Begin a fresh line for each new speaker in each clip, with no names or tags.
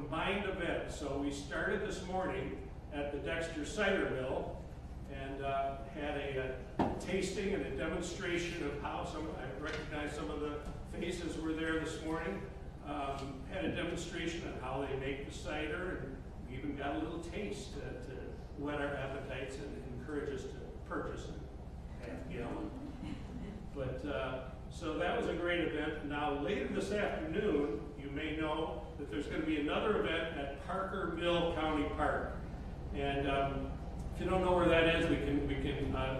combined event. So we started this morning at the Dexter Cider Mill and had a tasting and a demonstration of how I recognize some of the faces were there this morning. Had a demonstration on how they make the cider, and we even got a little taste to whet our appetites and encourage us to purchase a half gallon. But so that was a great event. Now later this afternoon, you may know that there's going to be another event at Parker Mill County Park. And if you don't know where that is, we can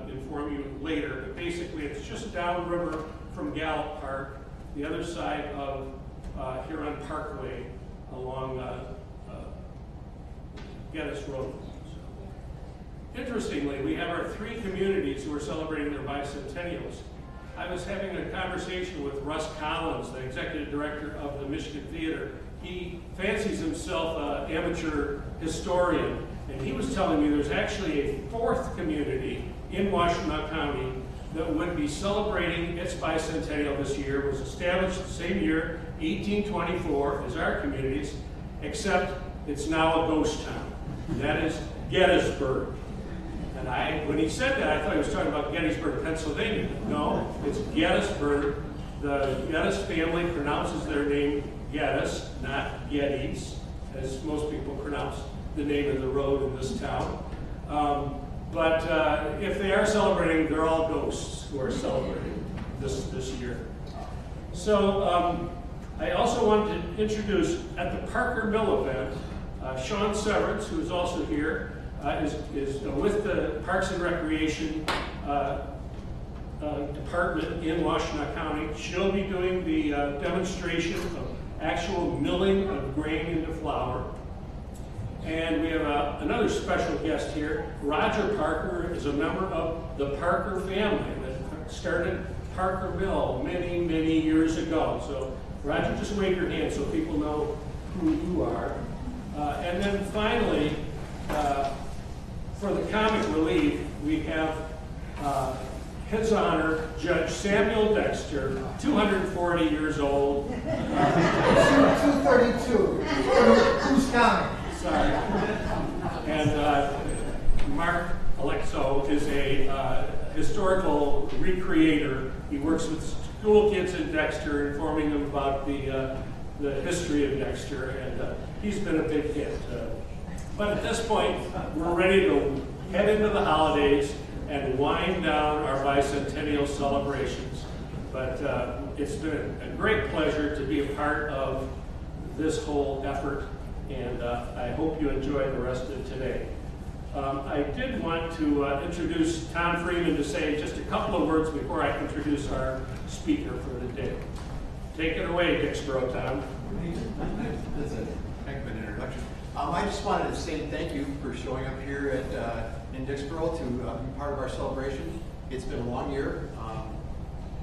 inform you later. But basically, it's just downriver from Gallup Park, the other side of Huron Parkway, along Geddes Road. So, interestingly, we have our three communities who are celebrating their bicentennials. I was having a conversation with Russ Collins, the executive director of the Michigan Theater. He fancies himself an amateur historian, and he was telling me there's actually a fourth community in Washtenaw County that would be celebrating its bicentennial this year. It was established the same year, 1824, as our communities, except it's now a ghost town. And that is Gettysburg. And when he said that, I thought he was talking about Gettysburg, Pennsylvania. No, it's Gettysburg. The Geddes family pronounces their name Geddes, not Geddes, as most people pronounce the name of the road in this town. But if they are celebrating, they're all ghosts who are celebrating this year. So I also wanted to introduce, at the Parker Mill event, Sean Severance, who is also here, is with the Parks and Recreation Department in Washtenaw County. She'll be doing the demonstration of actual milling of grain into flour. And we have another special guest here. Roger Parker is a member of the Parker family that started Parker Mill many, many years ago. So Roger, just wave your hand so people know who you are. And then finally, for the comic relief, we have His Honor, Judge Samuel Dexter, 240 years old.
232. Who's counting?
Sorry. And Mark Alexo is a historical recreator. He works with school kids in Dexter, informing them about the history of Dexter, and he's been a big hit. But at this point, we're ready to head into the holidays and wind down our bicentennial celebrations. But it's been a great pleasure to be a part of this whole effort, and I hope you enjoy the rest of today. I did want to introduce Tom Freeman to say just a couple of words before I introduce our speaker for the day. Take it away, Dixboro, Tom.
That's a heck of an introduction. I just wanted to say thank you for showing up here in Dixboro to be part of our celebration. It's been a long year.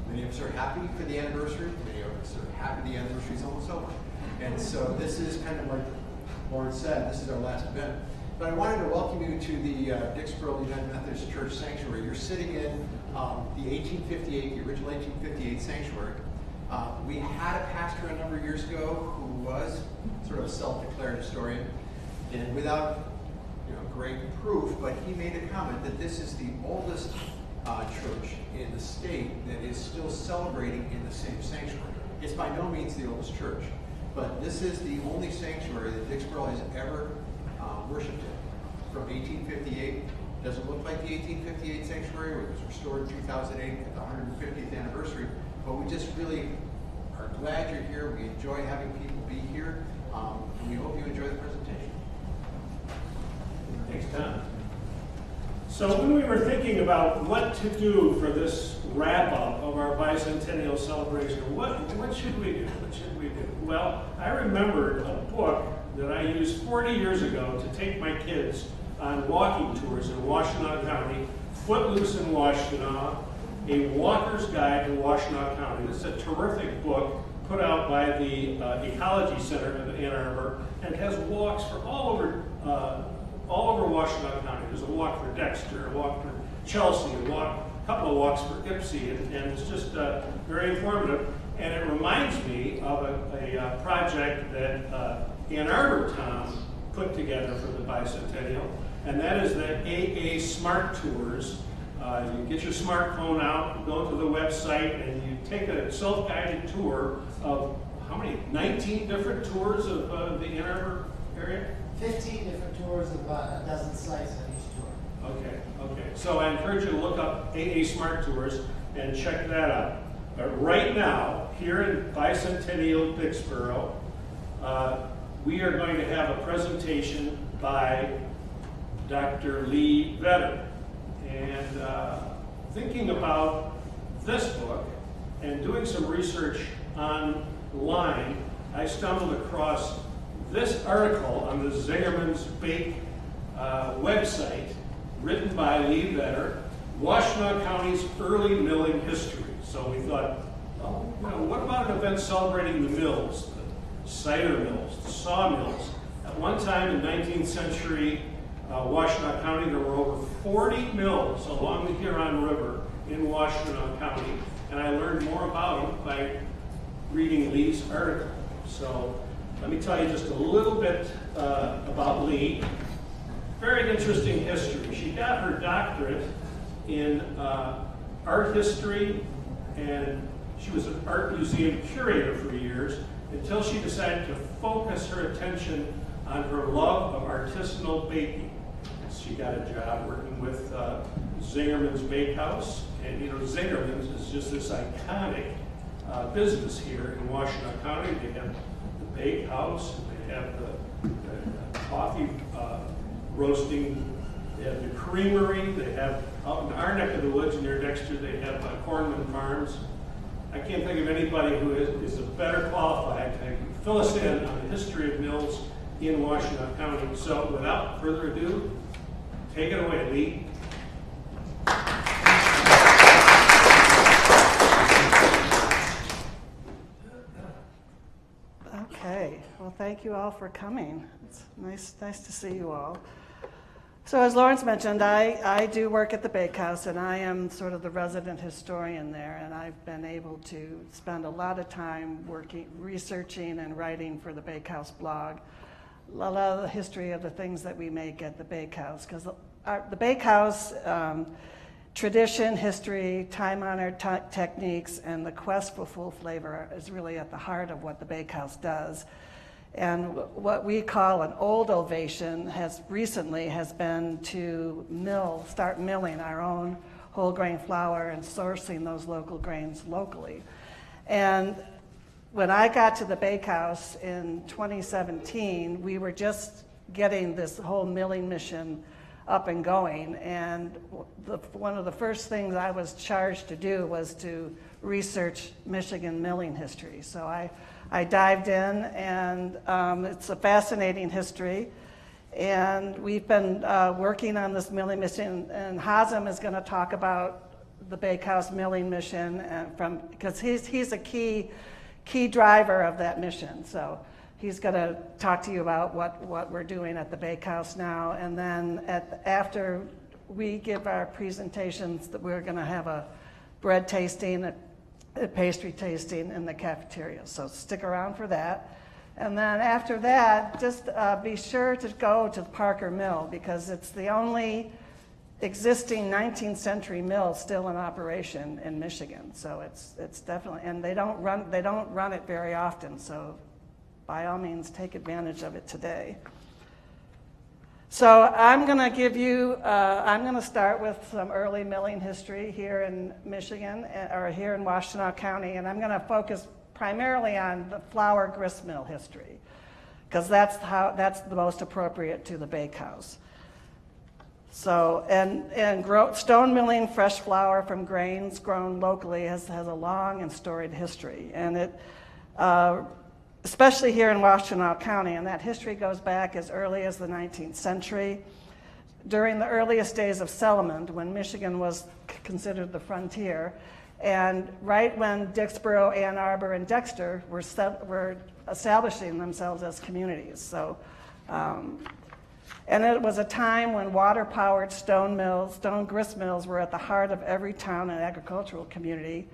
Many of us are happy for the anniversary. Many of us are happy the anniversary is almost over. And so this is kind of like Lauren said, this is our last event. But I wanted to welcome you to the Dixboro United Methodist Church Sanctuary. You're sitting in the 1858, the original 1858 sanctuary. We had a pastor a number of years ago who was sort of a self-declared historian, and without great proof, but he made a comment that this is the oldest church in the state that is still celebrating in the same sanctuary. It's by no means the oldest church, but this is the only sanctuary that Dixboro has ever worshipped in. From 1858, doesn't look like the 1858 sanctuary, which was restored in 2008 at the 150th anniversary, but we just really are glad you're here. We enjoy having people be here, and we hope you enjoy the presentation.
Thanks, Tom. So when we were thinking about what to do for this wrap-up of our bicentennial celebration, what should we do? What should we do? Well, I remembered a book that I used 40 years ago to take my kids on walking tours in Washtenaw County, Footloose in Washtenaw, A Walker's Guide to Washtenaw County. This is a terrific book put out by the Ecology Center of Ann Arbor, and has walks for all over Washtenaw County. There's a walk for Dexter, a walk for Chelsea, a couple of walks for Ipsy, and it's just very informative. And it reminds me of a project that Ann Arbor town put together for the bicentennial, and that is the AA Smart Tours. You get your smartphone out, go to the website, and you take a self-guided tour of how many? 19 different tours of the Ann Arbor area?
15 different tours of about a dozen sites on each tour.
Okay. So I encourage you to look up AA Smart Tours and check that out. But right now, here in Bicentennial Dixboro, we are going to have a presentation by Dr. Lee Vedder. And thinking about this book and doing some research online, I stumbled across this article on the Zingerman's Bake website, written by Lee Vedder, Washtenaw County's early milling history. So we thought, oh, what about an event celebrating the mills, the cider mills, the sawmills? At one time in 19th century Washtenaw County, there were over 40 mills along the Huron River in Washtenaw County, and I learned more about them by reading Lee's article. So let me tell you just a little bit about Lee. Very interesting history. She got her doctorate in art history, and she was an art museum curator for years until she decided to focus her attention on her love of artisanal baking. She got a job working with Zingerman's Bakehouse, and Zingerman's is just this iconic business here in Washtenaw County. They have the bakehouse, they have the coffee roasting, they have the creamery, they have out in our neck of the woods near Dexter, they have Cornman Farms. I can't think of anybody who is better qualified to fill us in on the history of mills in Washtenaw County. So without further ado, take it away, Lee.
Okay, well, thank you all for coming. It's nice to see you all. So as Lawrence mentioned, I do work at the Bakehouse, and I am sort of the resident historian there, and I've been able to spend a lot of time researching and writing for the Bakehouse blog, a lot of the history of the things that we make at the Bakehouse, because the Bakehouse, tradition, history, time-honored techniques, and the quest for full flavor is really at the heart of what the Bakehouse does. And what we call an old ovation has been to start milling our own whole grain flour and sourcing those local grains locally. And when I got to the Bakehouse in 2017, we were just getting this whole milling mission up and going. And one of the first things I was charged to do was to research Michigan milling history. So I dived in, and it's a fascinating history. And we've been working on this milling mission, and Hazem is going to talk about the Bakehouse milling mission, because he's a key driver of that mission. So he's going to talk to you about what we're doing at the Bakehouse now. And then after we give our presentations, that we're going to have a bread tasting, a pastry tasting in the cafeteria. So stick around for that. And then after that, just be sure to go to the Parker Mill, because it's the only existing 19th century mill still in operation in Michigan. So it's definitely, and they don't run it very often. So by all means, take advantage of it today. So I'm going to start with some early milling history here in Michigan, or here in Washtenaw County, and I'm going to focus primarily on the flour grist mill history, because that's the most appropriate to the Bakehouse. So, stone milling fresh flour from grains grown locally has a long and storied history, and it especially here in Washtenaw County, and that history goes back as early as the 19th century. During the earliest days of settlement, when Michigan was considered the frontier, and right when Dixboro, Ann Arbor, and Dexter were establishing themselves as communities. So, and it was a time when water-powered stone grist mills were at the heart of every town and agricultural community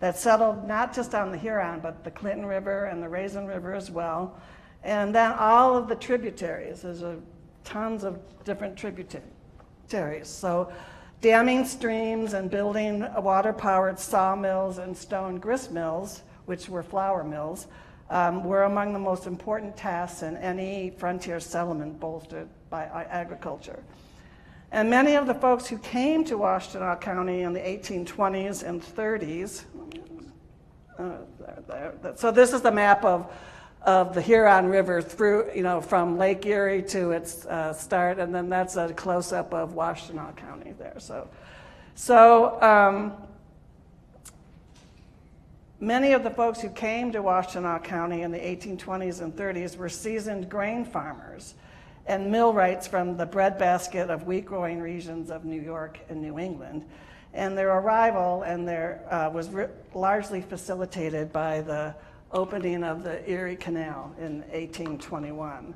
that settled not just on the Huron, but the Clinton River and the Raisin River as well. And then all of the tributaries, there's tons of different tributaries. So damming streams and building water-powered sawmills and stone grist mills, which were flour mills, were among the most important tasks in any frontier settlement bolstered by agriculture. And many of the folks who came to Washtenaw County in the 1820s and 30s, so this is the map of the Huron River through, from Lake Erie to its start, and then that's a close-up of Washtenaw County there. So many of the folks who came to Washtenaw County in the 1820s and 30s were seasoned grain farmers and millwrights from the breadbasket of wheat-growing regions of New York and New England. And their arrival was largely facilitated by the opening of the Erie Canal in 1821.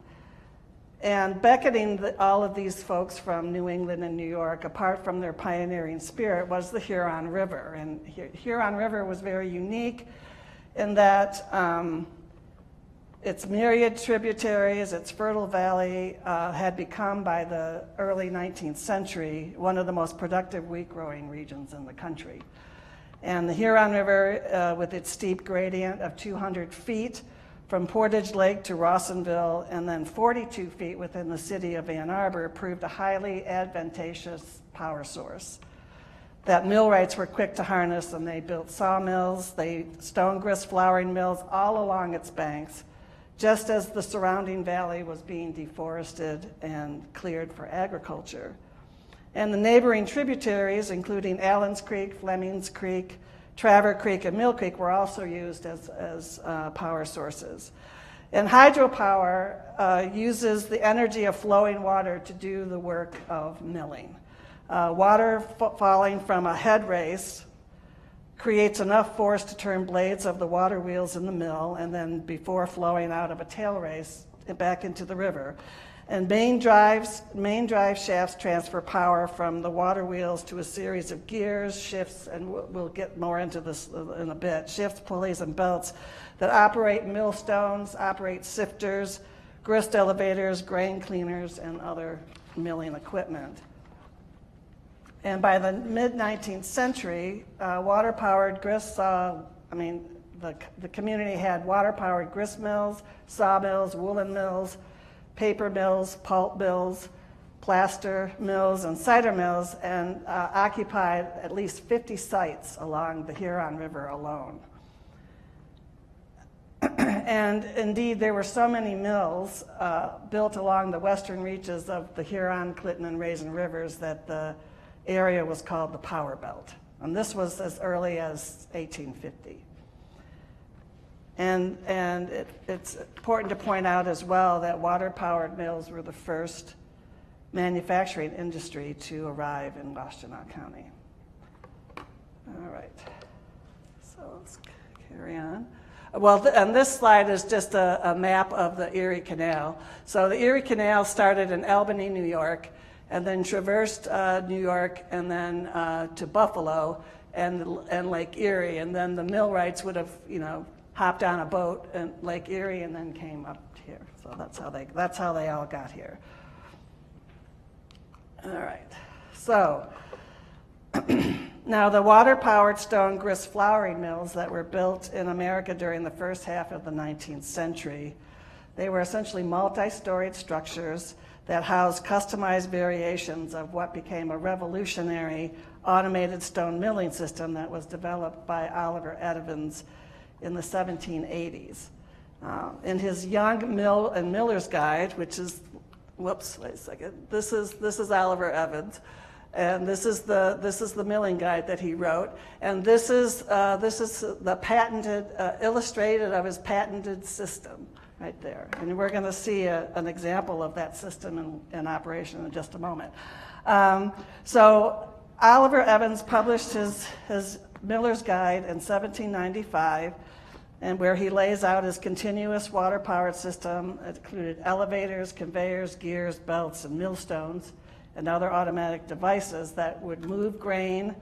And beckoning all of these folks from New England and New York, apart from their pioneering spirit, was the Huron River. And Huron River was very unique in that its myriad tributaries, its fertile valley, had become, by the early 19th century, one of the most productive wheat-growing regions in the country. And the Huron River, with its steep gradient of 200 feet from Portage Lake to Rawsonville, and then 42 feet within the city of Ann Arbor, proved a highly advantageous power source that millwrights were quick to harness, and they built sawmills, stone grist flouring mills all along its banks, just as the surrounding valley was being deforested and cleared for agriculture. And the neighboring tributaries, including Allen's Creek, Fleming's Creek, Traver Creek, and Mill Creek, were also used as power sources. And hydropower uses the energy of flowing water to do the work of milling. Water falling from a head race creates enough force to turn blades of the water wheels in the mill, and then before flowing out of a tail race back into the river. And main drive shafts transfer power from the water wheels to a series of gears, shifts, and we'll get more into this in a bit, shifts, pulleys, and belts that operate millstones, operate sifters, grist elevators, grain cleaners, and other milling equipment. And by the mid-19th century, water-powered grist the community had water-powered grist mills, sawmills, woolen mills, paper mills, pulp mills, plaster mills, and cider mills, and occupied at least 50 sites along the Huron River alone. And indeed, there were so many mills built along the western reaches of the Huron, Clinton, and Raisin Rivers that the area was called the Power Belt. And this was as early as 1850. And it's important to point out as well that water-powered mills were the first manufacturing industry to arrive in Washtenaw County. All right, so let's carry on. Well, and this slide is just a map of the Erie Canal. So the Erie Canal started in Albany, New York, and then traversed New York, and then to Buffalo and Lake Erie, and then the millwrights would have, hopped on a boat in Lake Erie and then came up here. So that's how they all got here. All right. So now the water-powered stone grist flouring mills that were built in America during the first half of the 19th century, they were essentially multi-storied structures that housed customized variations of what became a revolutionary automated stone milling system that was developed by Oliver Evans in the 1780s. In his Young Mill and Miller's Guide, which is, wait a second, this is Oliver Evans, and this is the milling guide that he wrote, and this is the patented, illustrated of his patented system right there. And we're going to see an example of that system in operation in just a moment. So Oliver Evans published his Miller's Guide in 1795, and where he lays out his continuous water-powered system. It included elevators, conveyors, gears, belts, and millstones, and other automatic devices that would move grain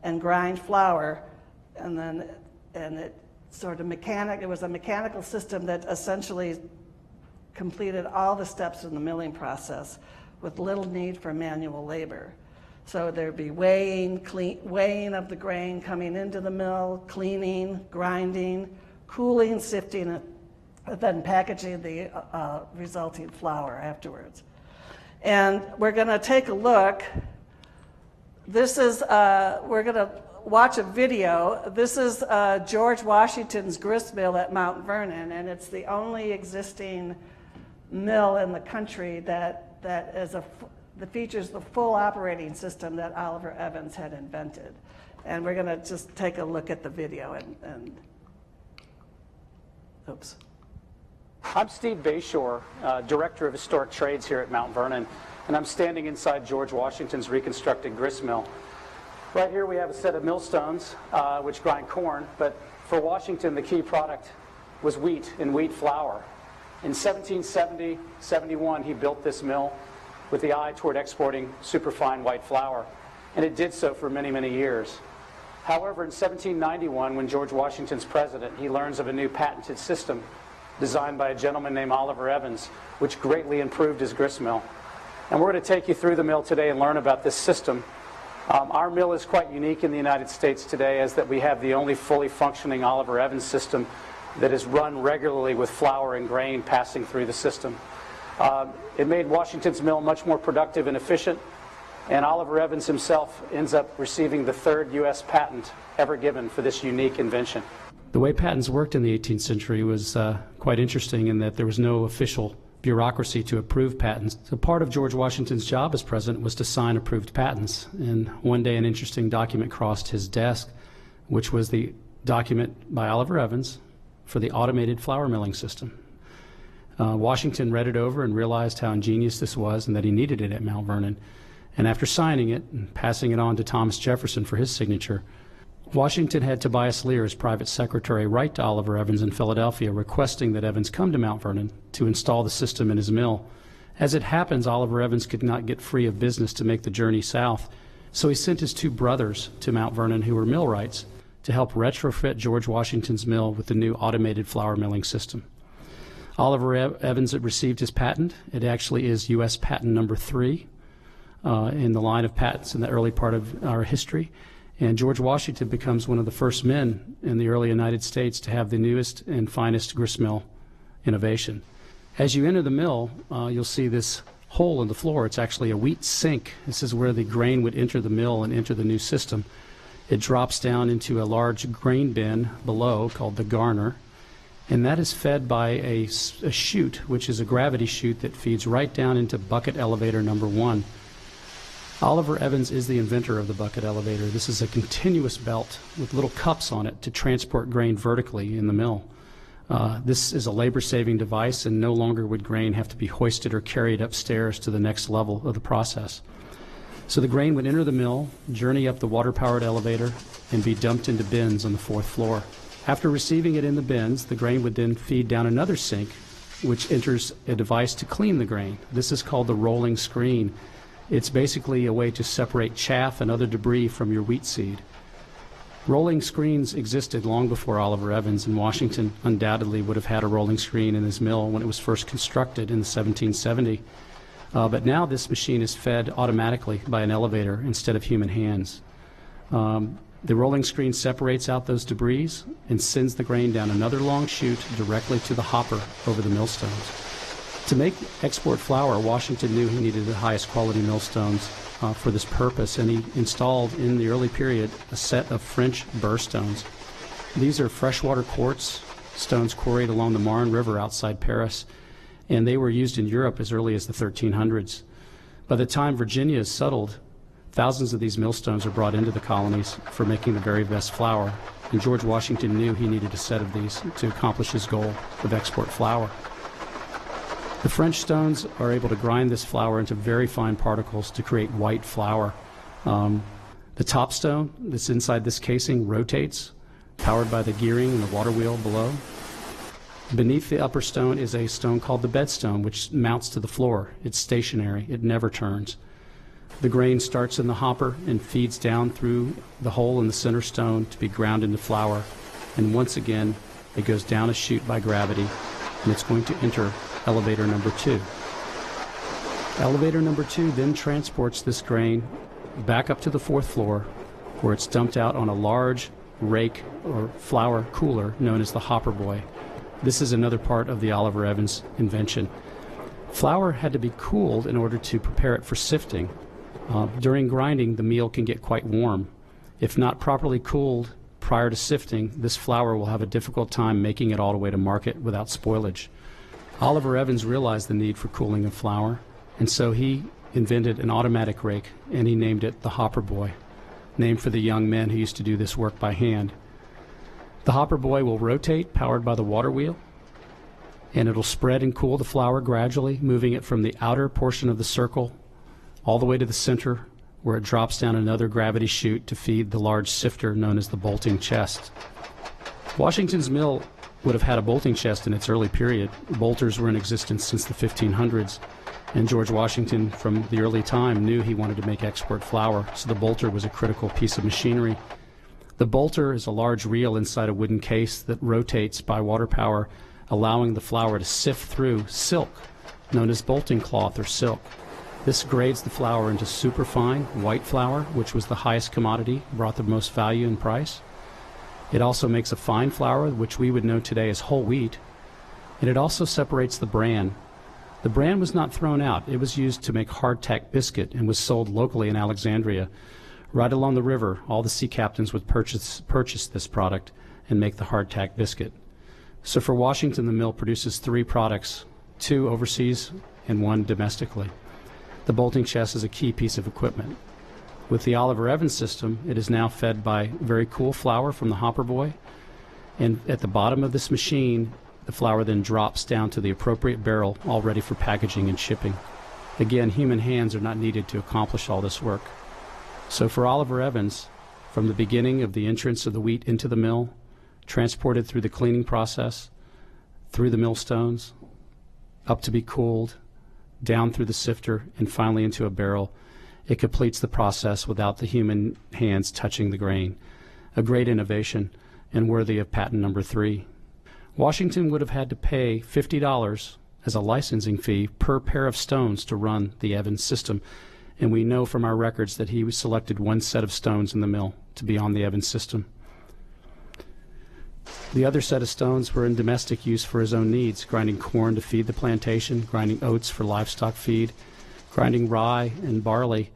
and grind flour, and it sort of it was a mechanical system that essentially completed all the steps in the milling process with little need for manual labor. So there'd be weighing of the grain coming into the mill, cleaning, grinding, cooling, sifting, and then packaging the resulting flour afterwards. And we're going to take a look. This is, we're going to watch a video. This is George Washington's grist mill at Mount Vernon, and it's the only existing mill in the country that features the full operating system that Oliver Evans had invented. And we're going to just take a look at the video and oops.
I'm Steve Bayshore, Director of Historic Trades here at Mount Vernon, and I'm standing inside George Washington's reconstructed grist mill. Right here we have a set of millstones which grind corn, but for Washington the key product was wheat and wheat flour. In 1770-71 he built this mill with the eye toward exporting superfine white flour, and it did so for many, many years. However, in 1791, when George Washington's president, he learns of a new patented system designed by a gentleman named Oliver Evans, which greatly improved his grist mill. And we're going to take you through the mill today and learn about this system. Our mill is quite unique in the United States today, as that we have the only fully functioning Oliver Evans system that is run regularly with flour and grain passing through the system. It made Washington's mill much more productive and efficient, and Oliver Evans himself ends up receiving the 3rd U.S. patent ever given for this unique invention. The way patents worked in the 18th century was quite interesting in that there was no official bureaucracy to approve patents. So part of George Washington's job as president was to sign approved patents. And one day an interesting document crossed his desk, which was the document by Oliver Evans for the automated flour milling system. Washington read it over and realized how ingenious this was and that he needed it at Mount Vernon. And after signing it and passing it on to Thomas Jefferson for his signature, Washington had Tobias Lear, his private secretary, write to Oliver Evans in Philadelphia requesting that Evans come to Mount Vernon to install the system in his mill. As it happens, Oliver Evans could not get free of business to make the journey south, so he sent his 2 brothers to Mount Vernon, who were millwrights, to help retrofit George Washington's mill with the new automated flour milling system. Oliver Evans had received his patent. It actually is U.S. patent number 3 in the line of patents in the early part of our history. And George Washington becomes one of the first men in the early United States to have the newest and finest grist mill innovation. As you enter the mill, you'll see this hole in the floor. It's actually a wheat sink. This is where the grain would enter the mill and enter the new system. It drops down into a large grain bin below called the garner. And that is fed by a chute, which is a gravity chute that feeds right down into bucket elevator number 1. Oliver Evans is the inventor of the bucket elevator. This is a continuous belt with little cups on it to transport grain vertically in the mill. This is a labor-saving device, and no longer would grain have to be hoisted or carried upstairs to the next level of the process. So the grain would enter the mill, journey up the water-powered elevator, and be dumped into bins on the 4th floor. After receiving it in the bins, the grain would then feed down another sink, which enters a device to clean the grain. This is called the rolling screen. It's basically a way to separate chaff and other debris from your wheat seed. Rolling screens existed long before Oliver Evans, and Washington undoubtedly would have had a rolling screen in his mill when it was first constructed in 1770. But now this machine is fed automatically by an elevator instead of human hands. The rolling screen separates out those debris and sends the grain down another long chute directly to the hopper over the millstones. To make export flour, Washington knew he needed the highest quality millstones for this purpose, and he installed in the early period a set of French burr stones. These are freshwater quartz stones quarried along the Marne River outside Paris, and they were used in Europe as early as the 1300s. By the time Virginia is settled, thousands of these millstones are brought into the colonies for making the very best flour, and George Washington knew he needed a set of these to accomplish his goal of export flour. The French stones are able to grind this flour into very fine particles to create white flour. The top stone that's inside this casing rotates, powered by the gearing and the water wheel below. Beneath the upper stone is a stone called the bedstone, which mounts to the floor. It's stationary. It never turns. The grain starts in the hopper and feeds down through the hole in the center stone to be ground into flour. And once again, it goes down a chute by gravity, and it's going to enter elevator number 2. Elevator number 2 then transports this grain back up to the 4th floor, where it's dumped out on a large rake or flour cooler known as the hopper boy. This is another part of the Oliver Evans invention. Flour had to be cooled in order to prepare it for sifting. During grinding, the meal can get quite warm. If not properly cooled prior to sifting, this flour will have a difficult time making it all the way to market without spoilage. Oliver Evans realized the need for cooling of flour, and so he invented an automatic rake, and he named it the Hopper Boy, named for the young men who used to do this work by hand. The Hopper Boy will rotate, powered by the water wheel, and it'll spread and cool the flour gradually, moving it from the outer portion of the circle all the way to the center, where it drops down another gravity chute to feed the large sifter known as the bolting chest. Washington's mill would have had a bolting chest in its early period. Bolters were in existence since the 1500s, and George Washington, from the early time, knew he wanted to make export flour, so the bolter was a critical piece of machinery. The bolter is a large reel inside a wooden case that rotates by water power, allowing the flour to sift through silk, known as bolting cloth or silk. This grades the flour into superfine white flour, which was the highest commodity, brought the most value and price. It also makes a fine flour, which we would know today as whole wheat, and it also separates the bran. The bran was not thrown out. It was used to make hardtack biscuit and was sold locally in Alexandria. Right along the river, all the sea captains would purchase this product and make the hardtack biscuit. So for Washington, the mill produces 3 products, 2 overseas and 1 domestically. The bolting chest is a key piece of equipment. With the Oliver Evans system, it is now fed by very cool flour from the Hopper Boy, and at the bottom of this machine, the flour then drops down to the appropriate barrel, all ready for packaging and shipping. Again, human hands are not needed to accomplish all this work. So for Oliver Evans, from the beginning of the entrance of the wheat into the mill, transported through the cleaning process, through the millstones, up to be cooled, down through the sifter, and finally into a barrel, it completes the process without the human hands touching the grain. A great innovation and worthy of patent number 3. Washington would have had to pay $50 as a licensing fee per pair of stones to run the Evans system, and we know from our records that he selected 1 set of stones in the mill to be on the Evans system. The other set of stones were in domestic use for his own needs, grinding corn to feed the plantation, grinding oats for livestock feed, grinding rye and barley,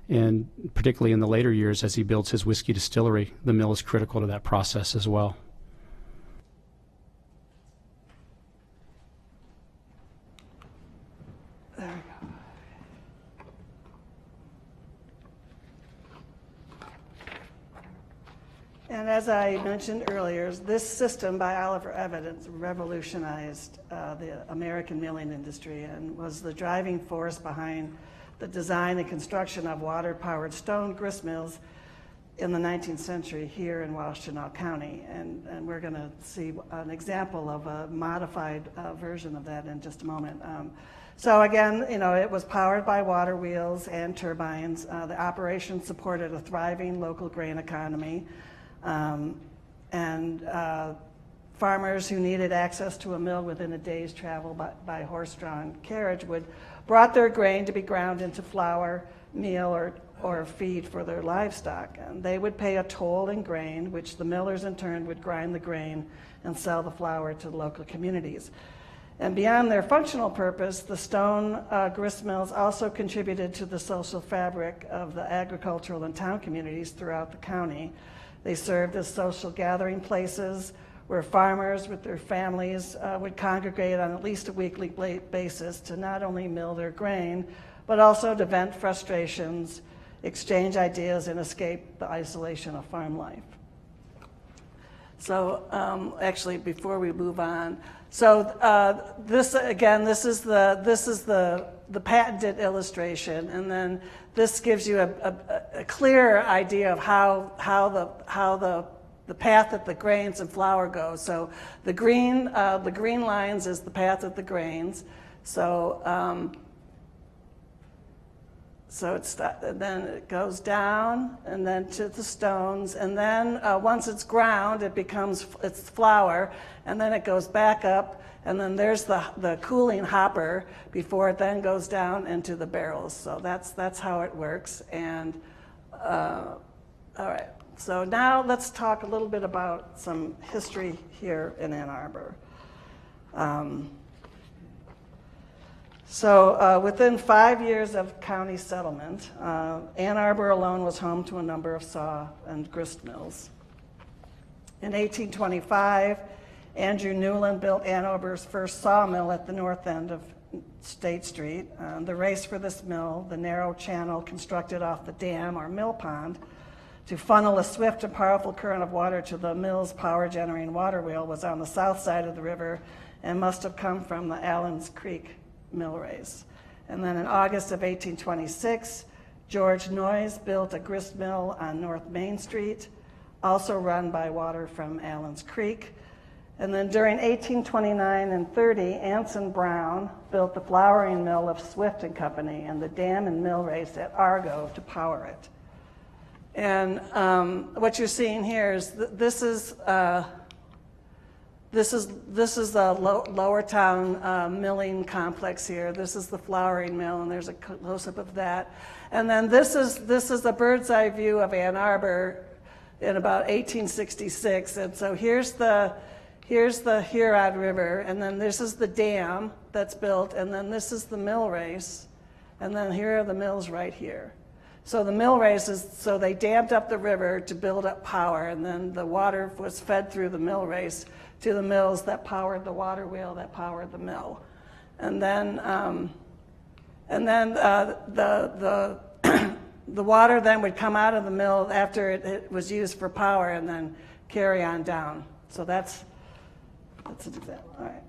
and particularly in the later years as he builds his whiskey distillery, the mill is critical to that process as well.
There we go. And as I mentioned earlier, this system by Oliver Evans revolutionized the American milling industry and was the driving force behind the design and construction of water-powered stone grist mills in the 19th century here in Washtenaw County. And we're going to see an example of a modified version of that in just a moment. So again, it was powered by water wheels and turbines. The operation supported a thriving local grain economy. Farmers who needed access to a mill within a day's travel by horse-drawn carriage brought their grain to be ground into flour, meal, or feed for their livestock. And they would pay a toll in grain, which the millers in turn would grind the grain and sell the flour to the local communities. And beyond their functional purpose, the stone grist mills also contributed to the social fabric of the agricultural and town communities throughout the county. They served as social gathering places where farmers with their families would congregate on at least a weekly basis to not only mill their grain, but also to vent frustrations, exchange ideas, and escape the isolation of farm life. So actually, before we move on, so this is the patented illustration, and then this gives you a clear idea of how the path that the grains and flour go. So the green lines is the path of the grains. So then it goes down and then to the stones, and then once it's ground, it's flour, and then it goes back up And then there's the cooling hopper before it then goes down into the barrels. So that's how it works. And all right, so now let's talk a little bit about some history here in Ann Arbor. So within 5 years of county settlement, Ann Arbor alone was home to a number of saw and grist mills. In 1825, Andrew Newland built Ann Arbor's first sawmill at the north end of State Street. The race for this mill, the narrow channel constructed off the dam or mill pond to funnel a swift and powerful current of water to the mill's power-generating water wheel, was on the south side of the river and must have come from the Allens Creek mill race. And then in August of 1826, George Noyes built a grist mill on North Main Street, also run by water from Allens Creek. And then during 1829 and 30, Anson Brown built the flouring mill of Swift and Company and the dam and mill race at Argo to power it. And what you're seeing here is this is the Lower Town milling complex here. This is the flouring mill, and there's a close-up of that. And then this is a bird's eye view of Ann Arbor in about 1866. And so here's the Huron River, and then this is the dam that's built, and then this is the mill race, and then here are the mills right here. So the mill race is, so they dammed up the river to build up power, and then the water was fed through the mill race to the mills that powered the water wheel that powered the mill. And then the water then would come out of the mill after it was used for power and then carry on down. So that's an example. All right.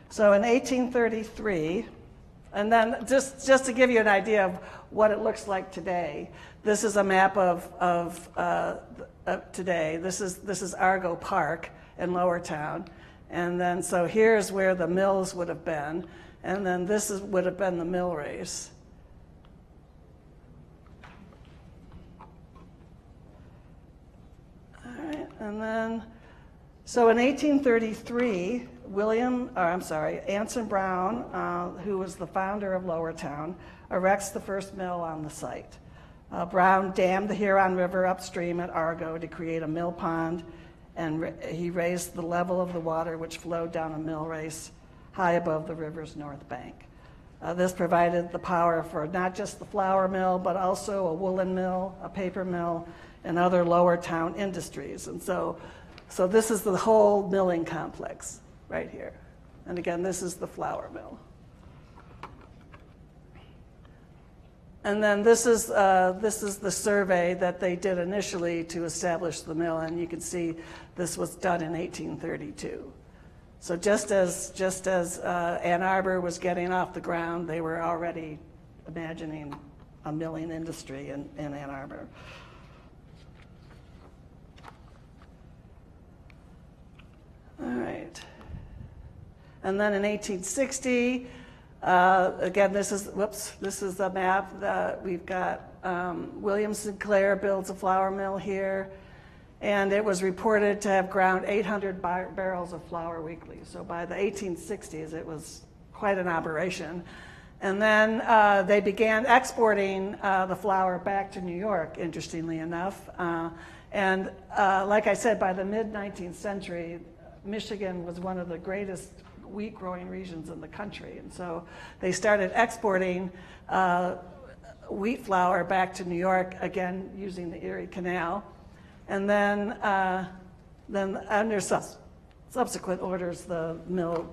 So in 1833, and then just to give you an idea of what it looks like today, this is a map of today. This is Argo Park in Lower Town, and then so here's where the mills would have been, and then would have been the mill race. All right, and then so in 1833, Anson Brown, who was the founder of Lower Town, erects the first mill on the site. Brown dammed the Huron River upstream at Argo to create a mill pond, and he raised the level of the water which flowed down a mill race high above the river's north bank. This provided the power for not just the flour mill, but also a woolen mill, a paper mill, and other Lower Town industries. And so this is the whole milling complex right here. And again, this is the flour mill. And then this is the survey that they did initially to establish the mill, and you can see this was done in 1832. So just as Ann Arbor was getting off the ground, they were already imagining a milling industry in Ann Arbor. All right. And then in 1860, again, this is a map that we've got. William Sinclair builds a flour mill here, and it was reported to have ground 800 barrels of flour weekly. So by the 1860s, it was quite an operation. And then they began exporting the flour back to New York, interestingly enough. And like I said, by the mid-19th century, Michigan was one of the greatest wheat growing regions in the country. And so they started exporting wheat flour back to New York, again, using the Erie Canal. And then under subsequent orders, the mill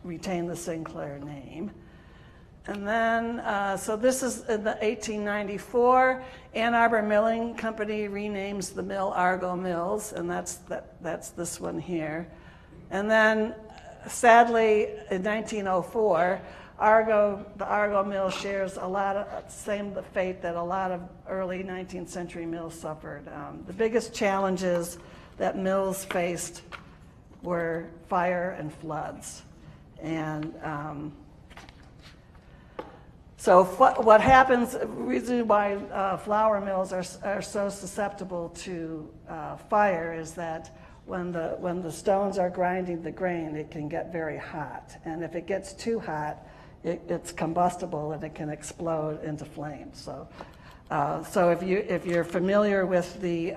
retained the Sinclair name. And then, so this is in the 1894, Ann Arbor Milling Company renames the mill Argo Mills, and that's this one here. And then, sadly, in 1904, the Argo Mill shares a lot of the fate that a lot of early 19th century mills suffered. The biggest challenges that mills faced were fire and floods. And so what happens, the reason why flour mills are so susceptible to fire is that when the stones are grinding the grain, it can get very hot. And if it gets too hot, it's combustible and it can explode into flames. So if you're familiar with the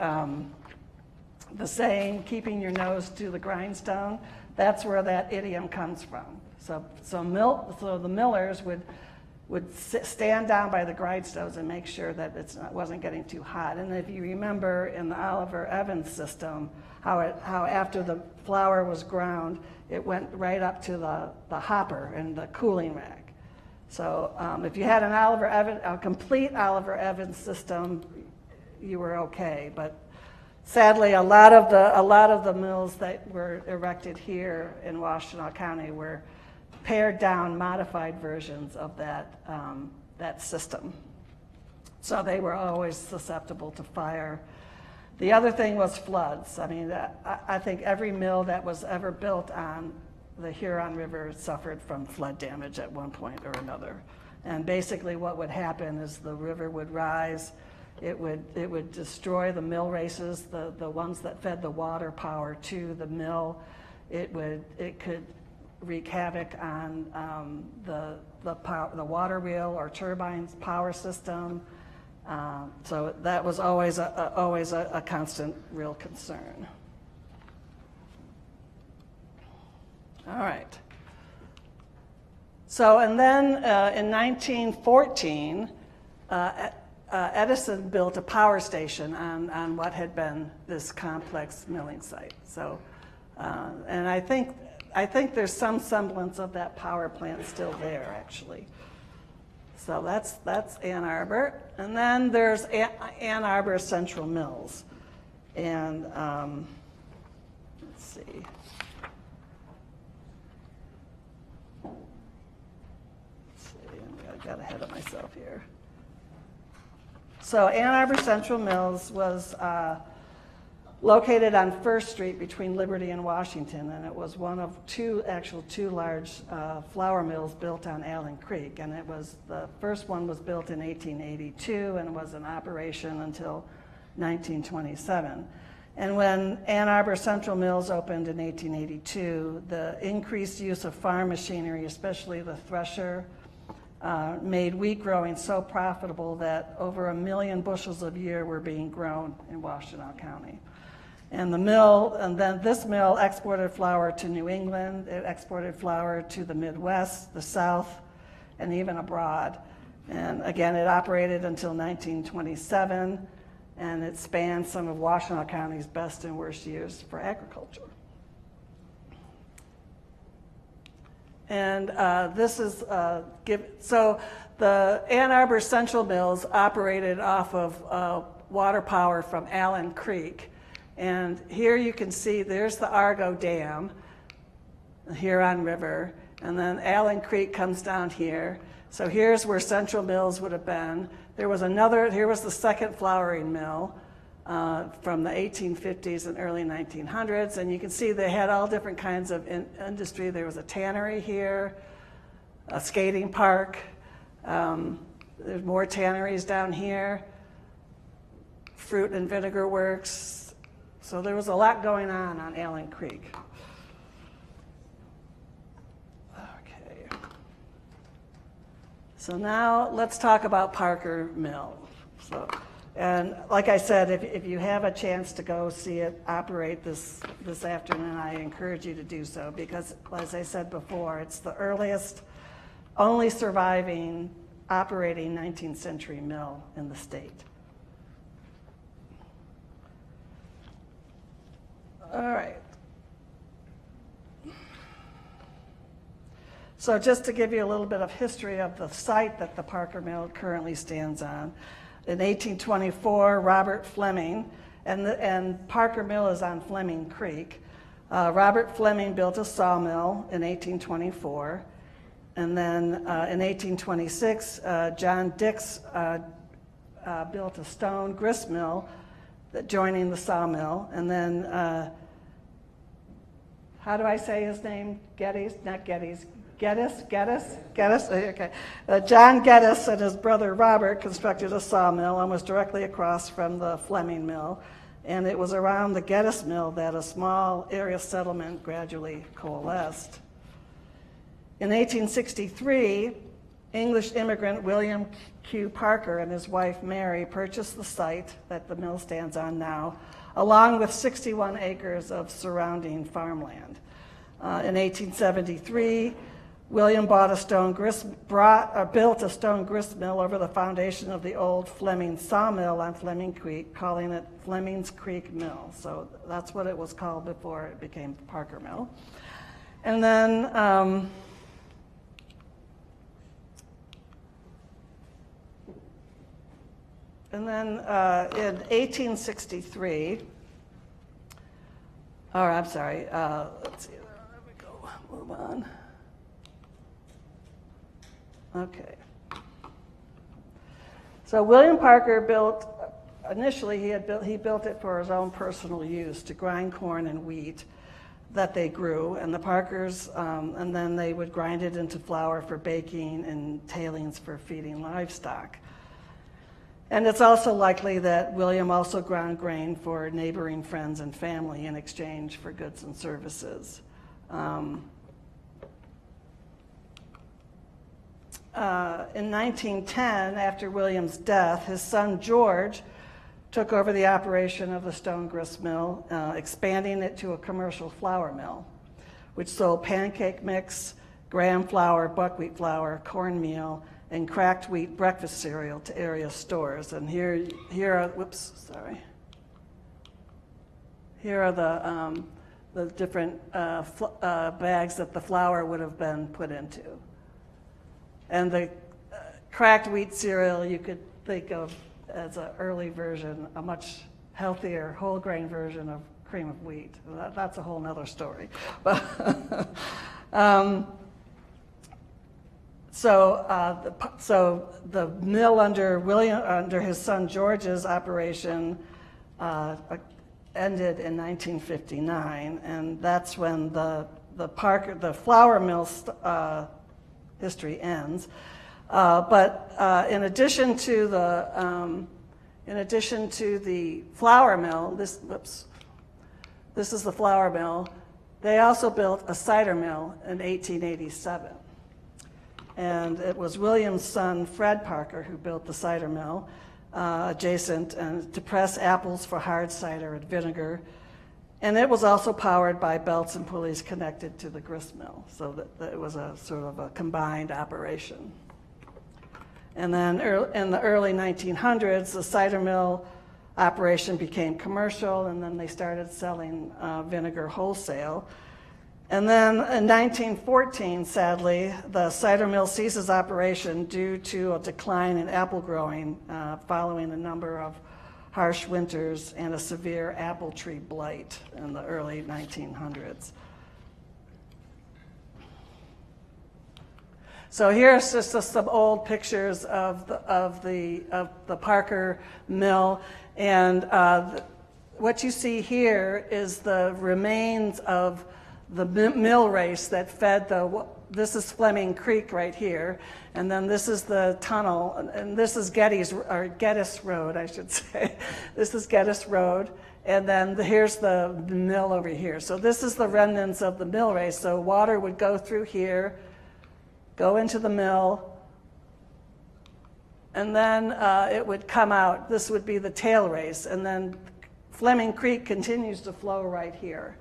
saying, keeping your nose to the grindstone, that's where that idiom comes from. So the millers would stand down by the grindstones and make sure that it wasn't getting too hot. And if you remember in the Oliver Evans system, how after the flour was ground, it went right up to the hopper and the cooling rack. So if you had a complete Oliver Evans system, you were okay. But sadly, a lot of the mills that were erected here in Washtenaw County were pared down, modified versions of that system. So they were always susceptible to fire. The other thing was floods. I mean, I think every mill that was ever built on the Huron River suffered from flood damage at one point or another. And basically what would happen is the river would rise, it would destroy the mill races, the ones that fed the water power to the mill. It could wreak havoc on the water wheel or turbines power system. So that was always a constant real concern. All right. So, and then in 1914, Edison built a power station on what had been this complex milling site. So, and I think there's some semblance of that power plant still there, actually. So that's Ann Arbor. And then there's Ann Arbor Central Mills. And let's see. I got ahead of myself here. So Ann Arbor Central Mills was located on First Street between Liberty and Washington, and it was one of two large flour mills built on Allen Creek. And the first one was built in 1882 and was in operation until 1927. And when Ann Arbor Central Mills opened in 1882, the increased use of farm machinery, especially the thresher, made wheat growing so profitable that over 1 million bushels a year were being grown in Washtenaw County. And then this mill exported flour to New England, it exported flour to the Midwest, the South, and even abroad. And again, it operated until 1927, and it spanned some of Washtenaw County's best and worst years for agriculture. And this is, so the Ann Arbor Central Mills operated off of water power from Allen Creek. And here you can see there's the Argo Dam, the Huron River, and then Allen Creek comes down here. So here's where Central Mills would have been. Here was the second flouring mill from the 1850s and early 1900s. And you can see they had all different kinds of industry. There was a tannery here, a skating park. There's more tanneries down here, fruit and vinegar works. So there was a lot going on Allen Creek. Okay. So now let's talk about Parker Mill. And like I said, if you have a chance to go see it operate this afternoon, I encourage you to do so because, as I said before, it's the earliest, only surviving operating 19th century mill in the state. All right. So just to give you a little bit of history of the site that the Parker Mill currently stands on. In 1824, Robert Fleming, and Parker Mill is on Fleming Creek. Robert Fleming built a sawmill in 1824. And then in 1826, John Dix built a stone grist mill joining the sawmill. And then, how do I say his name? Geddes? Not Geddes. Geddes? Okay. John Geddes and his brother Robert constructed a sawmill and was directly across from the Fleming Mill. And it was around the Geddes Mill that a small area settlement gradually coalesced. In 1863, English immigrant William Q. Parker and his wife Mary purchased the site that the mill stands on now, along with 61 acres of surrounding farmland. In 1873, William built a stone grist mill over the foundation of the old Fleming sawmill on Fleming Creek, calling it Fleming's Creek Mill. So that's what it was called before it became Parker Mill. And then in 1863, let's see, there we go, move on. Okay. So William Parker initially he built it for his own personal use, to grind corn and wheat that they grew, and the Parkers, and then they would grind it into flour for baking and tailings for feeding livestock. And it's also likely that William also ground grain for neighboring friends and family in exchange for goods and services. In 1910, after William's death, his son George took over the operation of the stone grist mill, expanding it to a commercial flour mill, which sold pancake mix, graham flour, buckwheat flour, cornmeal, and cracked wheat breakfast cereal to area stores. And here are the different bags that the flour would have been put into. And the cracked wheat cereal you could think of as an early version, a much healthier whole grain version of cream of wheat. That's a whole nother story. But So the mill under his son George's operation ended in 1959, and that's when the flour mill history ends. But in addition to the flour mill, this is the flour mill. They also built a cider mill in 1887. And it was William's son, Fred Parker, who built the cider mill adjacent to press apples for hard cider and vinegar. And it was also powered by belts and pulleys connected to the grist mill, so that it was a sort of a combined operation. And then in the early 1900s, the cider mill operation became commercial, and then they started selling vinegar wholesale. And then in 1914, sadly, the cider mill ceases operation due to a decline in apple growing following a number of harsh winters and a severe apple tree blight in the early 1900s. So here's just some old pictures of the Parker Mill, and what you see here is the remains of the mill race that fed this is Fleming Creek right here, and then this is the tunnel, and this is Geddes Road, I should say. This is Geddes Road, and then here's the mill over here. So this is the remnants of the mill race. So water would go through here, go into the mill, and then it would come out. This would be the tail race, and then Fleming Creek continues to flow right here.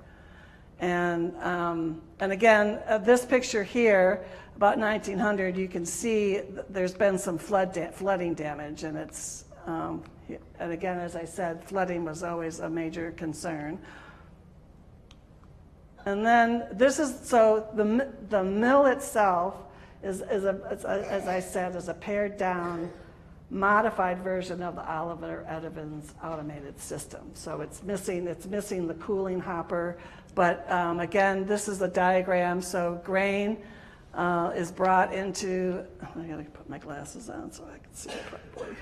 And again, this picture here, about 1900, you can see there's been some flooding damage, and it's and again, as I said, flooding was always a major concern. And then this is the mill itself is as I said, is a pared down, modified version of the Oliver Edivins automated system. So it's missing the cooling hopper. But again, this is the diagram. So grain is brought into, I gotta put my glasses on so I can see it properly.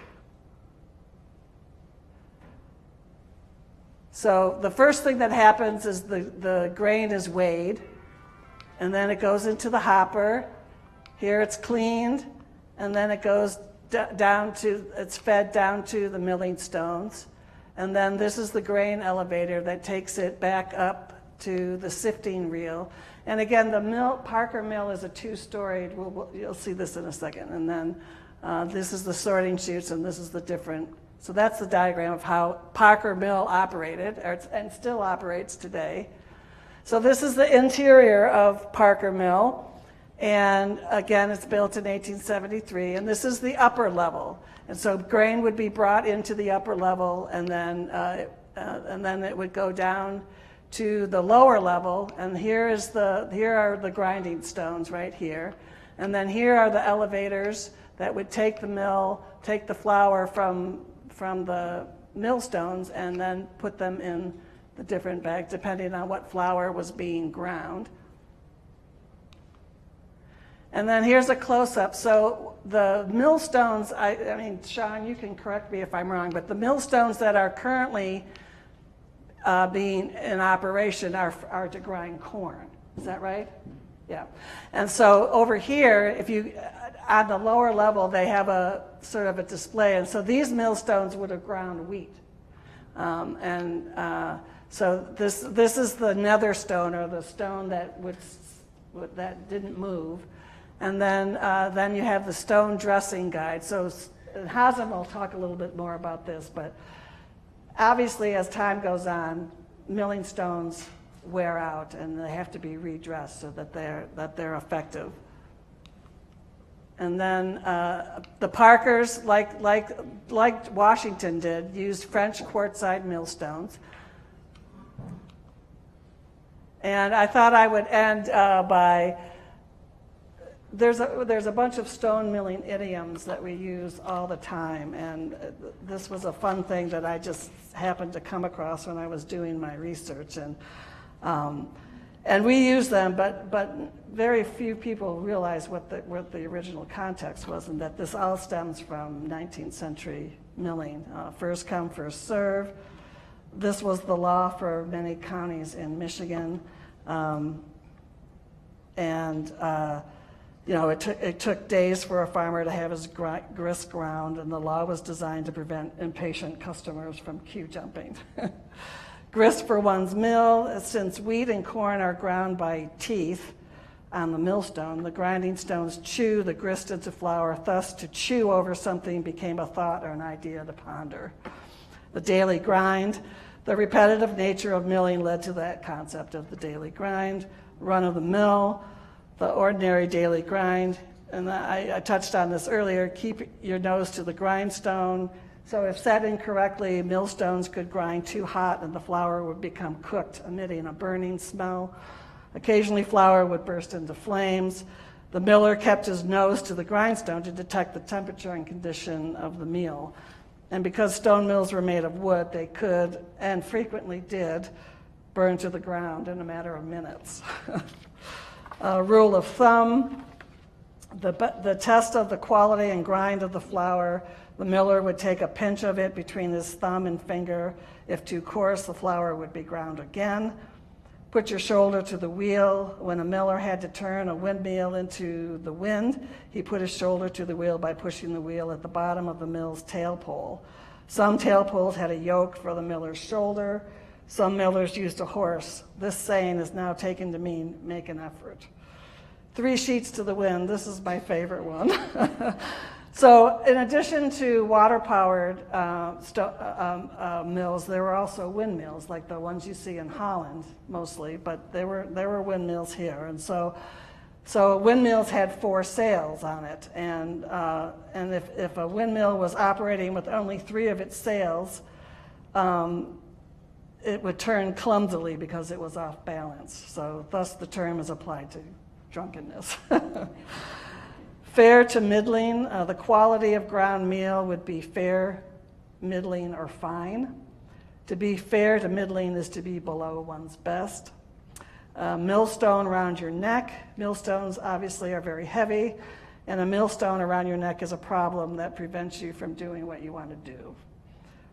So the first thing that happens is the grain is weighed, and then it goes into the hopper. Here it's cleaned, and then it goes it's fed down to the milling stones. And then this is the grain elevator that takes it back up to the sifting reel. And again, the mill, Parker Mill is a two-storied, you'll see this in a second. And then this is the sorting chutes, and this is the different, so that's the diagram of how Parker Mill operated, and still operates today. So this is the interior of Parker Mill. And again, it's built in 1873, and this is the upper level. And so grain would be brought into the upper level, and then it would go down to the lower level. And here are the grinding stones right here. And then here are the elevators that would take the flour from the millstones, and then put them in the different bags depending on what flour was being ground. And then here's a close-up. So the millstones, I mean, Sean, you can correct me if I'm wrong, but the millstones that are currently being in operation are to grind corn. Is that right? Yeah. And so over here, if you, on the lower level, they have a sort of a display. And so these millstones would have ground wheat. So this is the nether stone, or the stone that that didn't move. And then you have the stone dressing guide. So Hazem will talk a little bit more about this, but obviously as time goes on, milling stones wear out and they have to be redressed so that they're effective. And then the Parkers, like Washington did, used French quartzite millstones. And I thought I would end by, there's a bunch of stone milling idioms that we use all the time, and this was a fun thing that I just happened to come across when I was doing my research, and we use them, but very few people realize what the original context was, and that this all stems from 19th century milling. First come, first serve. This was the law for many counties in Michigan, it took days for a farmer to have his grist ground, and the law was designed to prevent impatient customers from queue jumping. Grist for one's mill. Since wheat and corn are ground by teeth on the millstone, the grinding stones chew the grist into flour. Thus, to chew over something became a thought or an idea to ponder. The daily grind. The repetitive nature of milling led to that concept of the daily grind. Run of the mill. The ordinary daily grind, and I touched on this earlier, keep your nose to the grindstone. So if set incorrectly, millstones could grind too hot and the flour would become cooked, emitting a burning smell. Occasionally flour would burst into flames. The miller kept his nose to the grindstone to detect the temperature and condition of the meal. And because stone mills were made of wood, they could, and frequently did, burn to the ground in a matter of minutes. Rule of thumb, the test of the quality and grind of the flour, the miller would take a pinch of it between his thumb and finger. If too coarse, the flour would be ground again. Put your shoulder to the wheel. When a miller had to turn a windmill into the wind, he put his shoulder to the wheel by pushing the wheel at the bottom of the mill's tail pole. Some tail poles had a yoke for the miller's shoulder. Some millers used a horse. This saying is now taken to mean make an effort. 3 sheets to the wind. This is my favorite one. So in addition to water-powered mills, there were also windmills, like the ones you see in Holland mostly, but there were windmills here. And so windmills had 4 sails on it, and if a windmill was operating with only 3 of its sails, it would turn clumsily because it was off balance. So thus the term is applied to drunkenness. Fair to middling, the quality of ground meal would be fair, middling, or fine. To be fair to middling is to be below one's best. Millstone around your neck. Millstones obviously are very heavy, and a millstone around your neck is a problem that prevents you from doing what you want to do.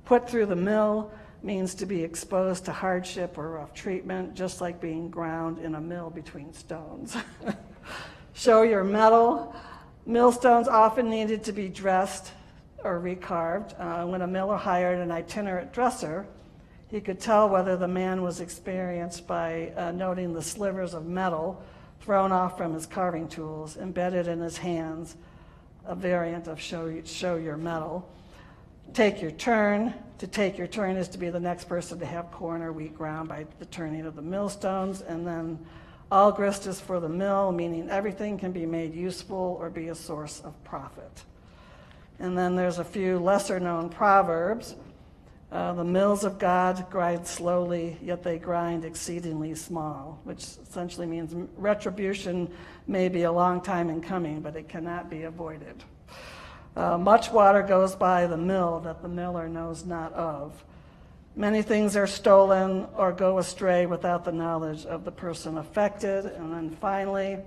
Put through the mill means to be exposed to hardship or rough treatment, just like being ground in a mill between stones. Show your mettle. Millstones often needed to be dressed or recarved. When a miller hired an itinerant dresser, he could tell whether the man was experienced by noting the slivers of metal thrown off from his carving tools, embedded in his hands, a variant of show your metal. Take your turn. To take your turn is to be the next person to have corn or wheat ground by the turning of the millstones. And then all grist is for the mill, meaning everything can be made useful or be a source of profit. And then there's a few lesser known proverbs. The mills of God grind slowly, yet they grind exceedingly small, which essentially means retribution may be a long time in coming, but it cannot be avoided. Much water goes by the mill that the miller knows not of. Many things are stolen or go astray without the knowledge of the person affected. And then finally,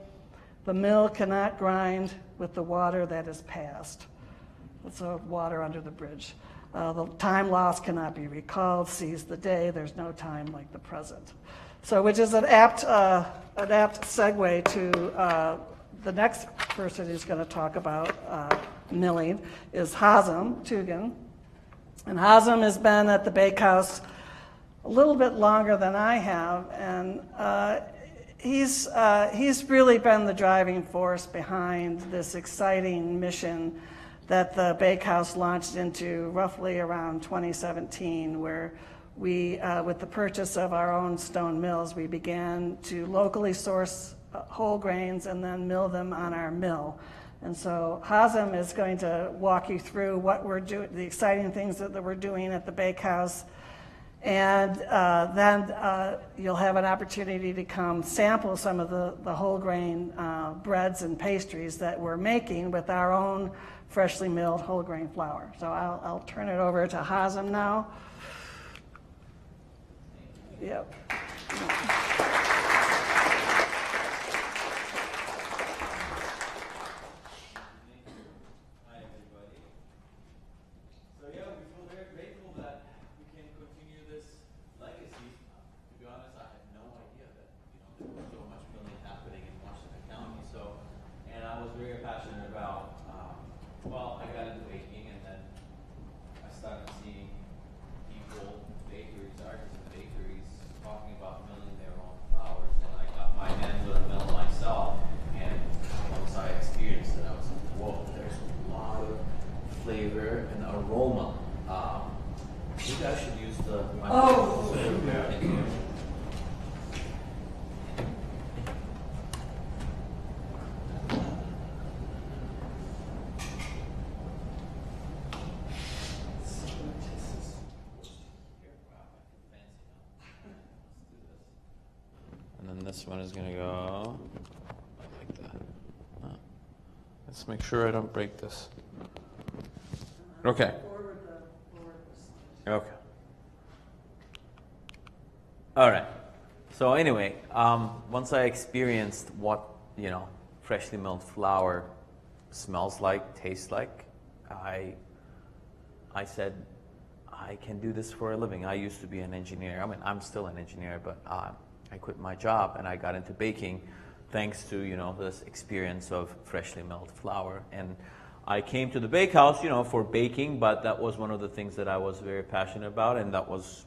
the mill cannot grind with the water that is past. That's water under the bridge. The time lost cannot be recalled. Seize the day. There's no time like the present. So, which is an apt segue to the next person who's going to talk about milling is Hazem Tugan. And Hazem has been at the bakehouse a little bit longer than I have, and he's really been the driving force behind this exciting mission that the bakehouse launched into roughly around 2017, where we, with the purchase of our own stone mills, we began to locally source whole grains and then mill them on our mill. And so Hazem is going to walk you through what we're doing, the exciting things that we're doing at the bakehouse. And then you'll have an opportunity to come sample some of the whole grain breads and pastries that we're making with our own freshly milled whole grain flour. So I'll turn it over to Hazem now. Yep.
This one is going to go like that. Let's make sure I don't break this. Okay. Okay.
All right. So anyway, once I experienced what, freshly milled flour smells like, tastes like, I said, I can do this for a living. I used to be an engineer. I mean, I'm still an engineer, but I quit my job and I got into baking thanks to, this experience of freshly milled flour. And I came to the bakehouse, for baking, but that was one of the things that I was very passionate about, and that was,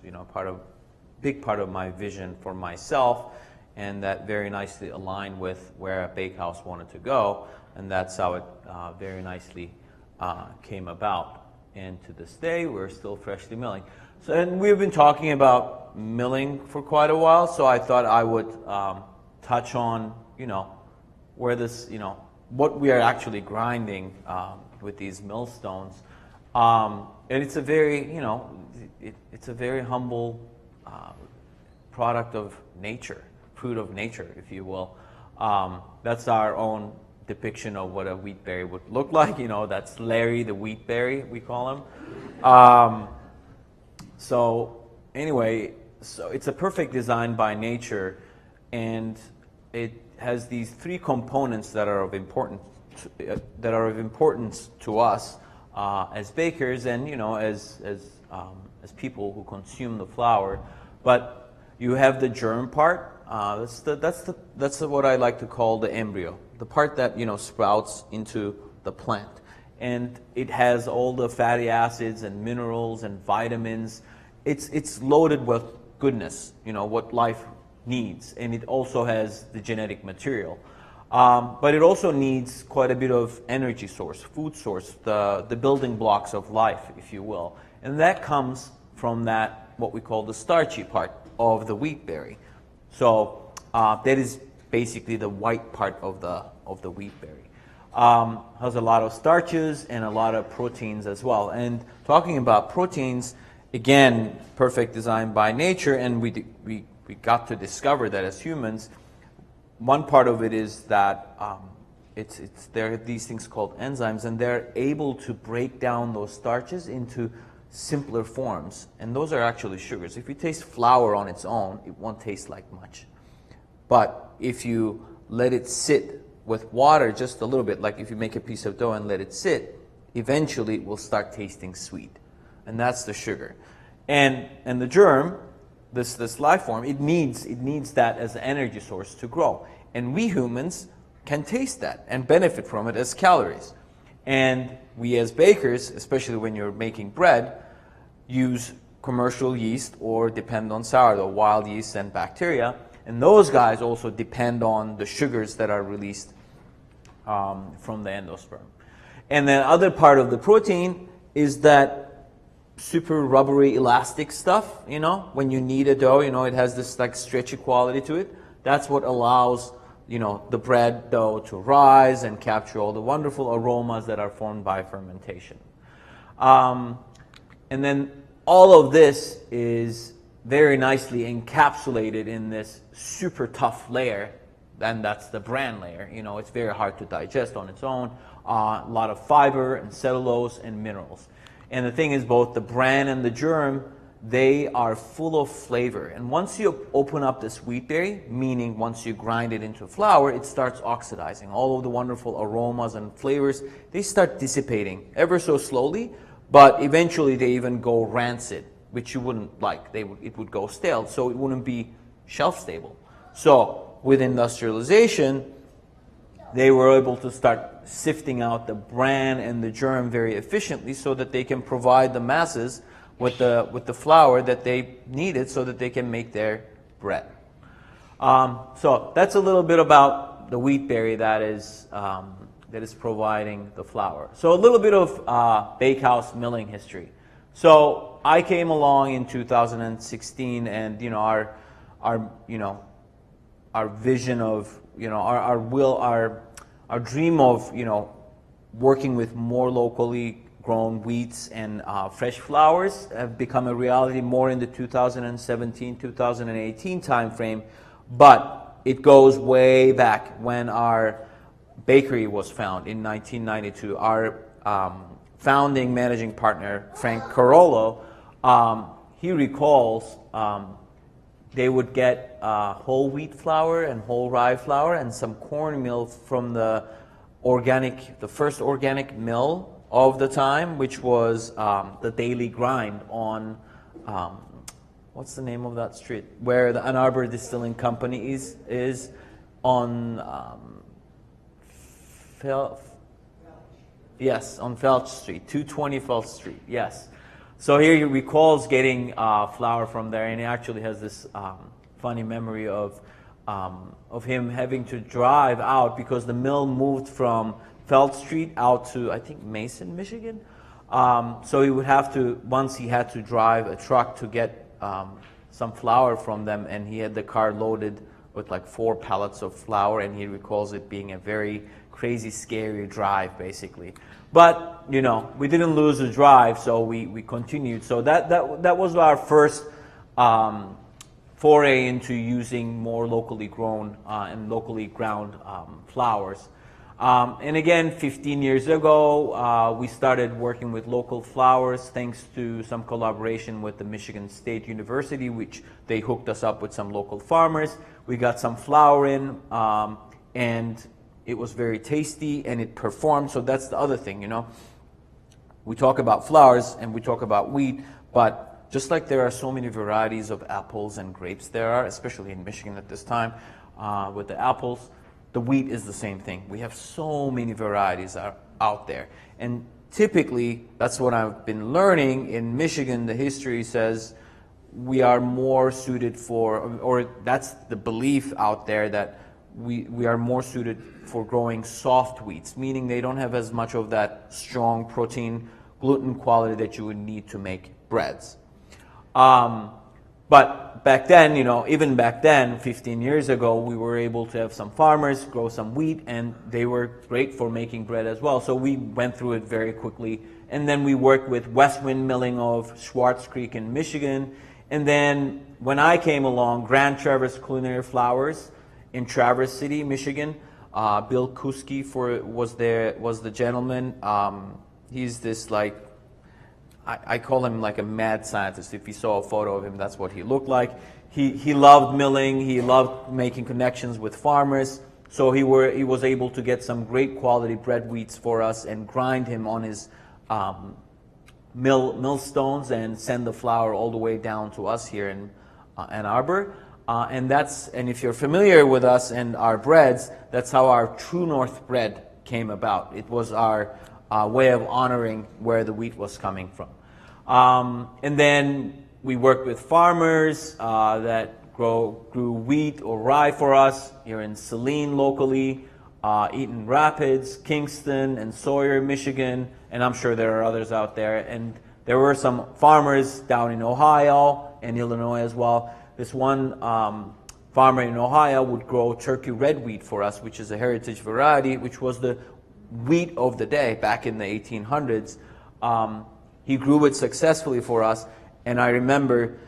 big part of my vision for myself, and that very nicely aligned with where a bakehouse wanted to go, and that's how it very nicely came about. And to this day, we're still freshly milling. So, and we've been talking about milling for quite a while, so I thought I would touch on, where this, what we are actually grinding with these millstones. And it's a very, it's a very humble product of nature, fruit of nature, if you will. That's our own depiction of what a wheatberry would look like. That's Larry the wheatberry, we call him. So anyway, so it's a perfect design by nature, and it has these three components that are of importance to us as bakers, and as people who consume the flour. But you have the germ part. That's what I like to call the embryo, the part that sprouts into the plant. and it has all the fatty acids and minerals and vitamins. It's loaded with goodness, you know, what life needs, and it also has the genetic material. But it also needs quite a bit of energy source, food source, the building blocks of life, if you will. And that comes from that, what we call the starchy part of the wheat berry. So that is basically the white part of the wheat berry. Has a lot of starches and a lot of proteins as well. And talking about proteins, again, perfect design by nature, and we got to discover that as humans. One part of it is that there are these things called enzymes, and they're able to break down those starches into simpler forms, and those are actually sugars. If you taste flour on its own, it won't taste like much. But if you let it sit with water just a little bit, like if you make a piece of dough and let it sit, eventually it will start tasting sweet, and that's the sugar. And the germ, this life form, it needs that as an energy source to grow. And we humans can taste that and benefit from it as calories. And we as bakers, especially when you're making bread, use commercial yeast or depend on sourdough, wild yeast and bacteria. And those guys also depend on the sugars that are released from the endosperm. And then other part of the protein is that super rubbery elastic stuff, you know, when you knead a dough, you know, it has this like stretchy quality to it. That's what allows, you know, the bread dough to rise and capture all the wonderful aromas that are formed by fermentation. And then all of this is very nicely encapsulated in this super tough layer, and that's the bran layer. You know, it's very hard to digest on its own. A lot of fiber and cellulose and minerals. And the thing is, both the bran and the germ, they are full of flavor. And once you open up this wheat berry, meaning once you grind it into flour, it starts oxidizing. All of the wonderful aromas and flavors, they start dissipating ever so slowly, but eventually they even go rancid, which you wouldn't like. It would go stale, so it wouldn't be shelf stable. So with industrialization, they were able to start sifting out the bran and the germ very efficiently so that they can provide the masses with the flour that they needed so that they can make their bread. So that's a little bit about the wheat berry that is providing the flour. So a little bit of bakehouse milling history. So I came along in 2016, and you know our vision of, you know, our dream of, you know, working with more locally grown wheats and fresh flours have become a reality more in the 2017-2018 timeframe, but it goes way back when our bakery was found in 1992. Our founding managing partner, Frank Carollo, he recalls they would get whole wheat flour and whole rye flour and some cornmeal from the first organic mill of the time, which was the Daily Grind on, what's the name of that street? Where the Ann Arbor Distilling Company is on on Felch Street, 220 Felch Street, yes. So here he recalls getting flour from there, and he actually has this funny memory of him having to drive out because the mill moved from Felt Street out to, I think, Mason, Michigan. So he would have to, once he had to drive a truck to get some flour from them, and he had the car loaded with like 4 pallets of flour, and he recalls it being a very crazy, scary drive, basically. But, you know, we didn't lose the drive, so we continued. So that was our first foray into using more locally grown and locally ground flours. And again, 15 years ago, we started working with local flours thanks to some collaboration with the Michigan State University, which they hooked us up with some local farmers. We got some flour in, and it was very tasty and it performed. So that's the other thing, you know. We talk about flours and we talk about wheat, but just like there are so many varieties of apples and grapes there are, especially in Michigan at this time, with the apples, the wheat is the same thing. We have so many varieties out there. And typically, that's what I've been learning. In Michigan, the history says we are more suited for, or that's the belief out there, that we are more suited for growing soft wheats, meaning they don't have as much of that strong protein, gluten quality that you would need to make breads. But back then, even back then, 15 years ago, we were able to have some farmers grow some wheat, and they were great for making bread as well. So we went through it very quickly. And then we worked with Westwind Milling of Schwartz Creek in Michigan. And then when I came along, Grand Traverse Culinary Flours in Traverse City, Michigan. Bill Kuski was the gentleman. He's this I call him like a mad scientist. If you saw a photo of him, that's what he looked like. He loved milling. He loved making connections with farmers. So he was able to get some great quality bread wheats for us and grind him on his millstones and send the flour all the way down to us here in Ann Arbor. And if you're familiar with us and our breads, that's how our True North bread came about. It was our way of honoring where the wheat was coming from. And then we worked with farmers that grew wheat or rye for us here in Saline locally, Eaton Rapids, Kingston, and Sawyer, Michigan, and I'm sure there are others out there. And there were some farmers down in Ohio and Illinois as well. This one farmer in Ohio would grow Turkey red wheat for us, which is a heritage variety, which was the wheat of the day back in the 1800s. He grew it successfully for us, and I remember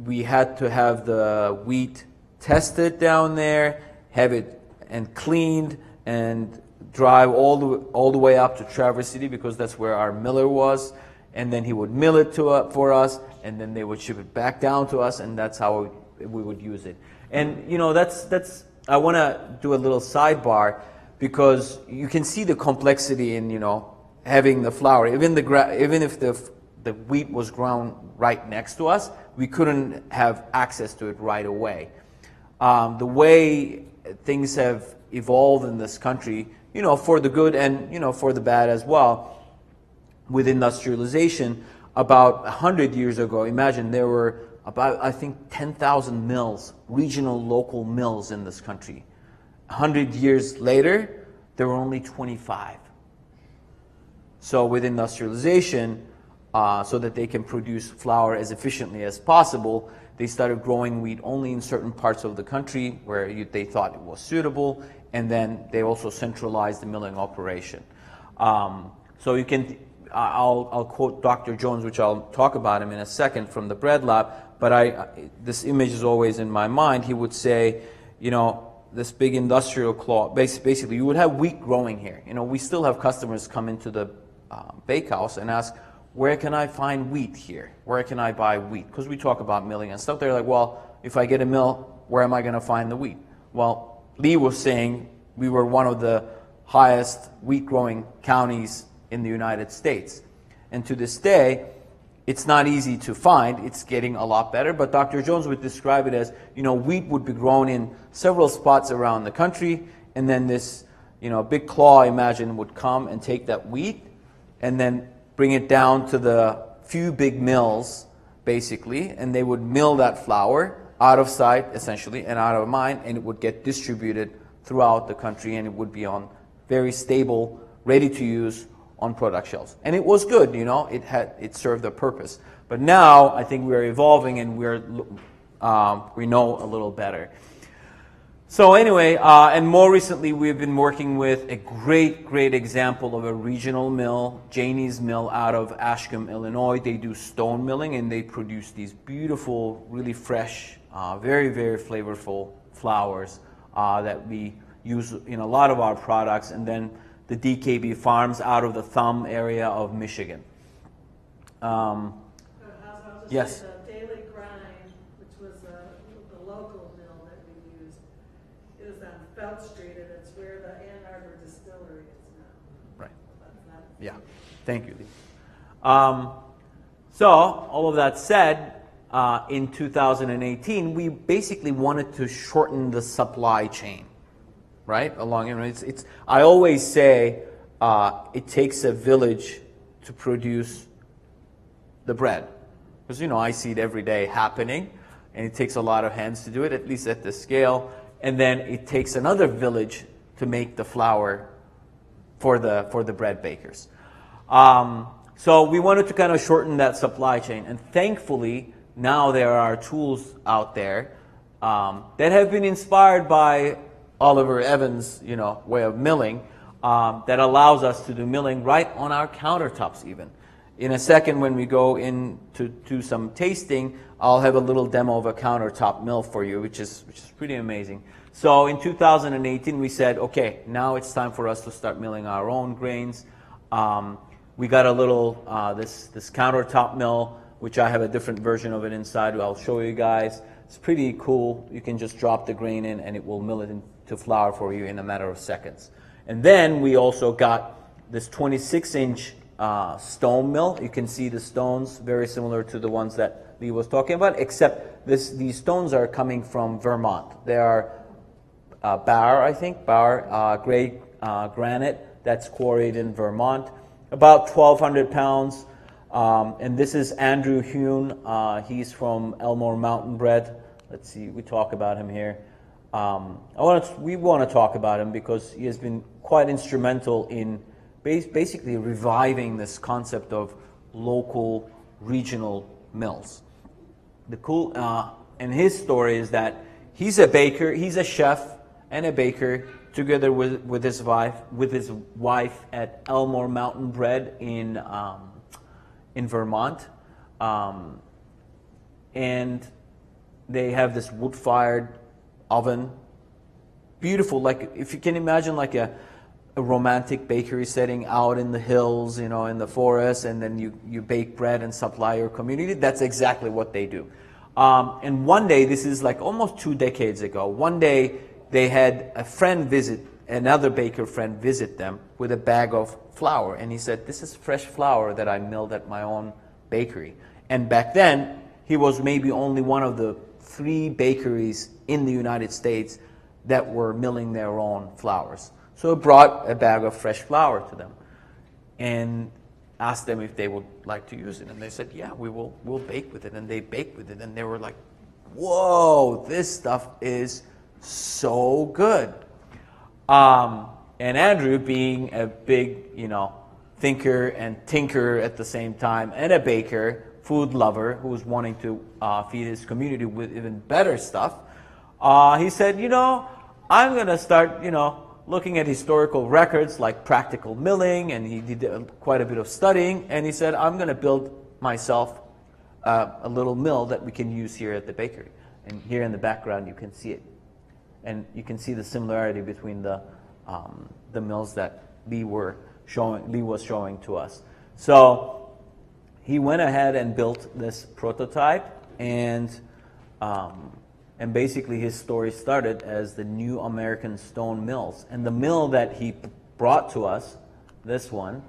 we had to have the wheat tested down there, have it and cleaned, and drive all the way up to Traverse City because that's where our miller was, and then he would mill it for us, and then they would ship it back down to us, and that's how we would use it. And that's I want to do a little sidebar because you can see the complexity in having the flour. Even if the wheat was ground right next to us, we couldn't have access to it right away. The way things have evolved in this country, for the good and for the bad as well, with industrialization, about 100 years ago, imagine there were about, I think, 10,000 mills, regional local mills in this country. 100 years later, there were only 25. So with industrialization, so that they can produce flour as efficiently as possible, they started growing wheat only in certain parts of the country where they thought it was suitable, and then they also centralized the milling operation. So you can, I'll quote Dr. Jones, which I'll talk about him in a second from the bread lab, but this image is always in my mind. He would say, this big industrial claw, basically you would have wheat growing here. We still have customers come into the bakehouse and ask, where can I find wheat here? Where can I buy wheat? Because we talk about milling and stuff. They're like, well, if I get a mill, where am I going to find the wheat? Well, Lee was saying we were one of the highest wheat growing counties in the United States. And to this day, it's not easy to find. It's getting a lot better. But Dr. Jones would describe it as, wheat would be grown in several spots around the country. And then this, big claw, imagine, would come and take that wheat and then bring it down to the few big mills, basically. And they would mill that flour out of sight, essentially, and out of mind. And it would get distributed throughout the country. And it would be on very stable, ready to use on product shelves. And it was good, it served a purpose. But now I think we're evolving and we know a little better. So anyway, and more recently we've been working with a great example of a regional mill, Janie's Mill out of Ashcombe, Illinois. They do stone milling and they produce these beautiful, really fresh, very flavorful flours that we use in a lot of our products. And then the DKB Farms out of the Thumb area of Michigan. Yes.
The Daily Grind, which was the local mill that we used, is on Felt Street, and it's where the Ann Arbor Distillery is now.
Right. Yeah. Thank you, Lee. So all of that said, in 2018, we basically wanted to shorten the supply chain. right? Along, I always say it takes a village to produce the bread. Because, I see it every day happening, and it takes a lot of hands to do it, at least at the scale. And then it takes another village to make the flour for the bread bakers. So we wanted to kind of shorten that supply chain. And thankfully, now there are tools out there that have been inspired by Oliver Evans' way of milling that allows us to do milling right on our countertops even. In a second, when we go in to do some tasting, I'll have a little demo of a countertop mill for you, which is pretty amazing. So in 2018, we said, okay, now it's time for us to start milling our own grains. We got a little, this countertop mill, which I have a different version of it inside. I'll show you guys. It's pretty cool. You can just drop the grain in and it will mill it into flour for you in a matter of seconds. And then we also got this 26-inch stone mill. You can see the stones, very similar to the ones that Lee was talking about, except these stones are coming from Vermont. They are Bauer gray granite that's quarried in Vermont, about 1,200 pounds. And this is Andrew Hune. He's from Elmore Mountain Bread. Let's see, we talk about him here. We want to talk about him because he has been quite instrumental in basically reviving this concept of local, regional mills. The cool, and his story is that he's a baker, he's a chef and a baker, together with his wife at Elmore Mountain Bread in Vermont, and they have this wood-fired oven, beautiful, like if you can imagine like a romantic bakery setting out in the hills, in the forest, and then you bake bread and supply your community. That's exactly what they do. And one day, this is like almost 2 decades ago, one day they had another baker friend visit them with a bag of flour, and he said, "This is fresh flour that I milled at my own bakery." And back then, he was maybe only one of the 3 bakeries in the United States that were milling their own flours. So he brought a bag of fresh flour to them and asked them if they would like to use it. And they said, "Yeah, we'll bake with it." And they baked with it, and they were like, "Whoa, this stuff is so good." And Andrew, being a big, thinker and tinker at the same time, and a baker, food lover, who was wanting to feed his community with even better stuff, he said, I'm going to start, looking at historical records like practical milling, and he did quite a bit of studying, and he said, I'm going to build myself a little mill that we can use here at the bakery. And here in the background, you can see it. And you can see the similarity between the mills that Lee was showing to us. So he went ahead and built this prototype, and basically his story started as the New American Stone Mills. And the mill that he brought to us, this one,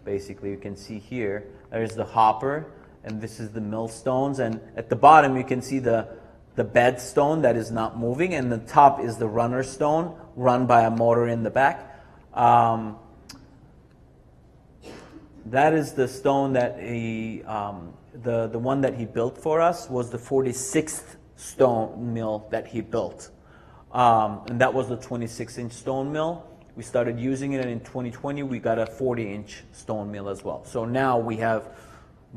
basically you can see here, there's the hopper, and this is the mill stones, and at the bottom you can see the bed stone that is not moving, and the top is the runner stone run by a motor in the back. That is the stone that the one that he built for us was the 46th stone mill that he built. And that was the 26-inch stone mill. We started using it, and in 2020 we got a 40-inch stone mill as well. So now we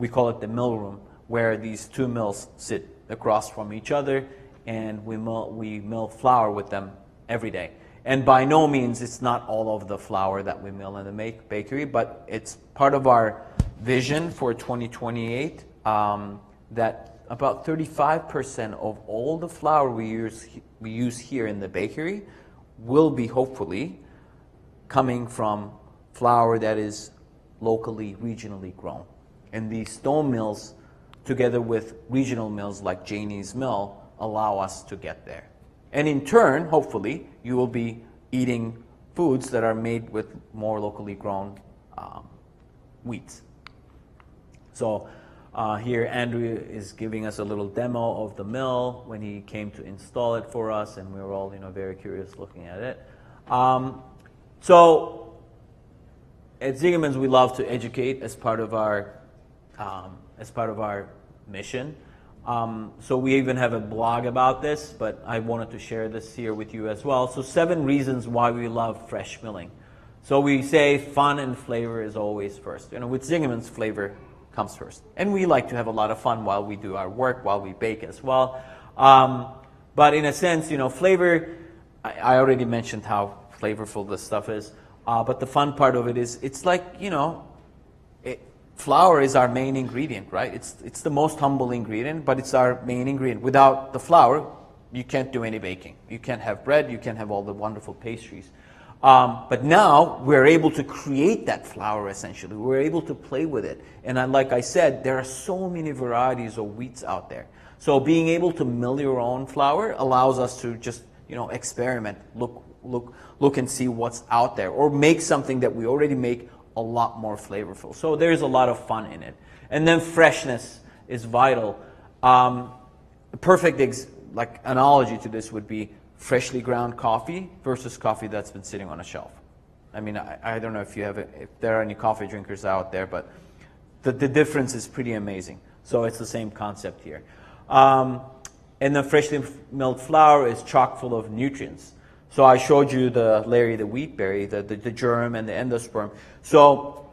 call it the mill room, where these 2 mills sit across from each other, and we mill flour with them every day. And by no means, it's not all of the flour that we mill in the bakery, but it's part of our vision for 2028 that about 35% of all the flour we use here in the bakery will be hopefully coming from flour that is locally, regionally grown. And these stone mills, together with regional mills like Janie's Mill, allow us to get there. And in turn, hopefully, you will be eating foods that are made with more locally grown wheats. So here Andrew is giving us a little demo of the mill when he came to install it for us, and we were all very curious looking at it. So at Zingerman's, we love to educate as part of our mission. So we even have a blog about this, but I wanted to share this here with you as well. So 7 reasons why we love fresh milling. So we say fun and flavor is always first. With Zingerman's, flavor comes first. And we like to have a lot of fun while we do our work, while we bake as well. But in a sense, flavor, I already mentioned how flavorful this stuff is. But the fun part of it is, it's like, flour is our main ingredient, right? It's the most humble ingredient, but it's our main ingredient. Without the flour, you can't do any baking. You can't have bread, you can't have all the wonderful pastries. But now we're able to create that flour essentially. We're able to play with it. And like I said, there are so many varieties of wheats out there. So being able to mill your own flour allows us to just, experiment, look and see what's out there, or make something that we already make a lot more flavorful. So there's a lot of fun in it. And then freshness is vital. A perfect analogy to this would be freshly ground coffee versus coffee that's been sitting on a shelf. I mean, I don't know if there are any coffee drinkers out there, but the difference is pretty amazing. So it's the same concept here. And the freshly milled flour is chock full of nutrients. So I showed you the wheat berry, the germ and the endosperm. So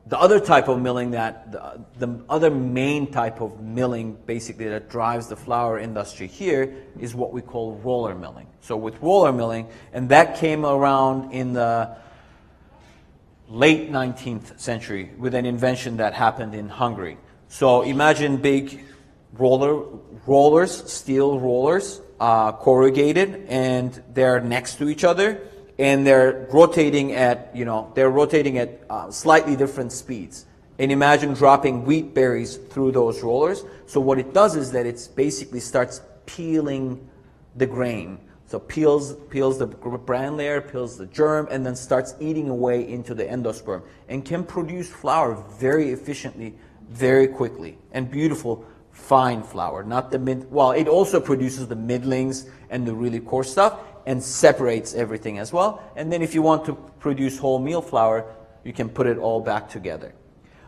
the other type of milling the other main type of milling basically that drives the flour industry here is what we call roller milling. So with roller milling, and that came around in the late 19th century with an invention that happened in Hungary. So imagine big rollers, steel rollers, corrugated, and they're next to each other, and they're rotating at slightly different speeds. And imagine dropping wheat berries through those rollers. So what it does is that it basically starts peeling the grain. So peels the bran layer, peels the germ, and then starts eating away into the endosperm, and can produce flour very efficiently, very quickly, and beautiful fine flour. Not the it also produces the middlings and the really coarse stuff, and separates everything as well. And then if you want to produce wholemeal flour, you can put it all back together.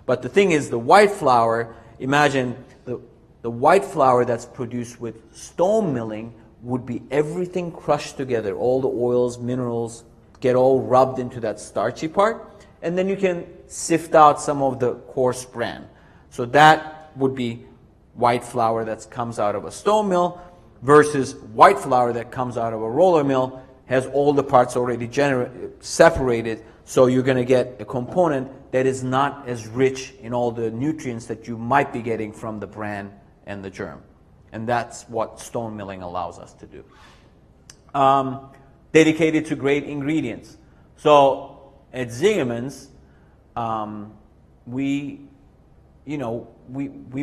But the thing is, the white flour, imagine the white flour that's produced with stone milling would be everything crushed together. All the oils, minerals get all rubbed into that starchy part. And then you can sift out some of the coarse bran. So that would be white flour that comes out of a stone mill, versus white flour that comes out of a roller mill, has all the parts already separated, so you're going to get a component that is not as rich in all the nutrients that you might be getting from the bran and the germ. And that's what stone milling allows us to do. Dedicated to great ingredients. So at Zingerman's, we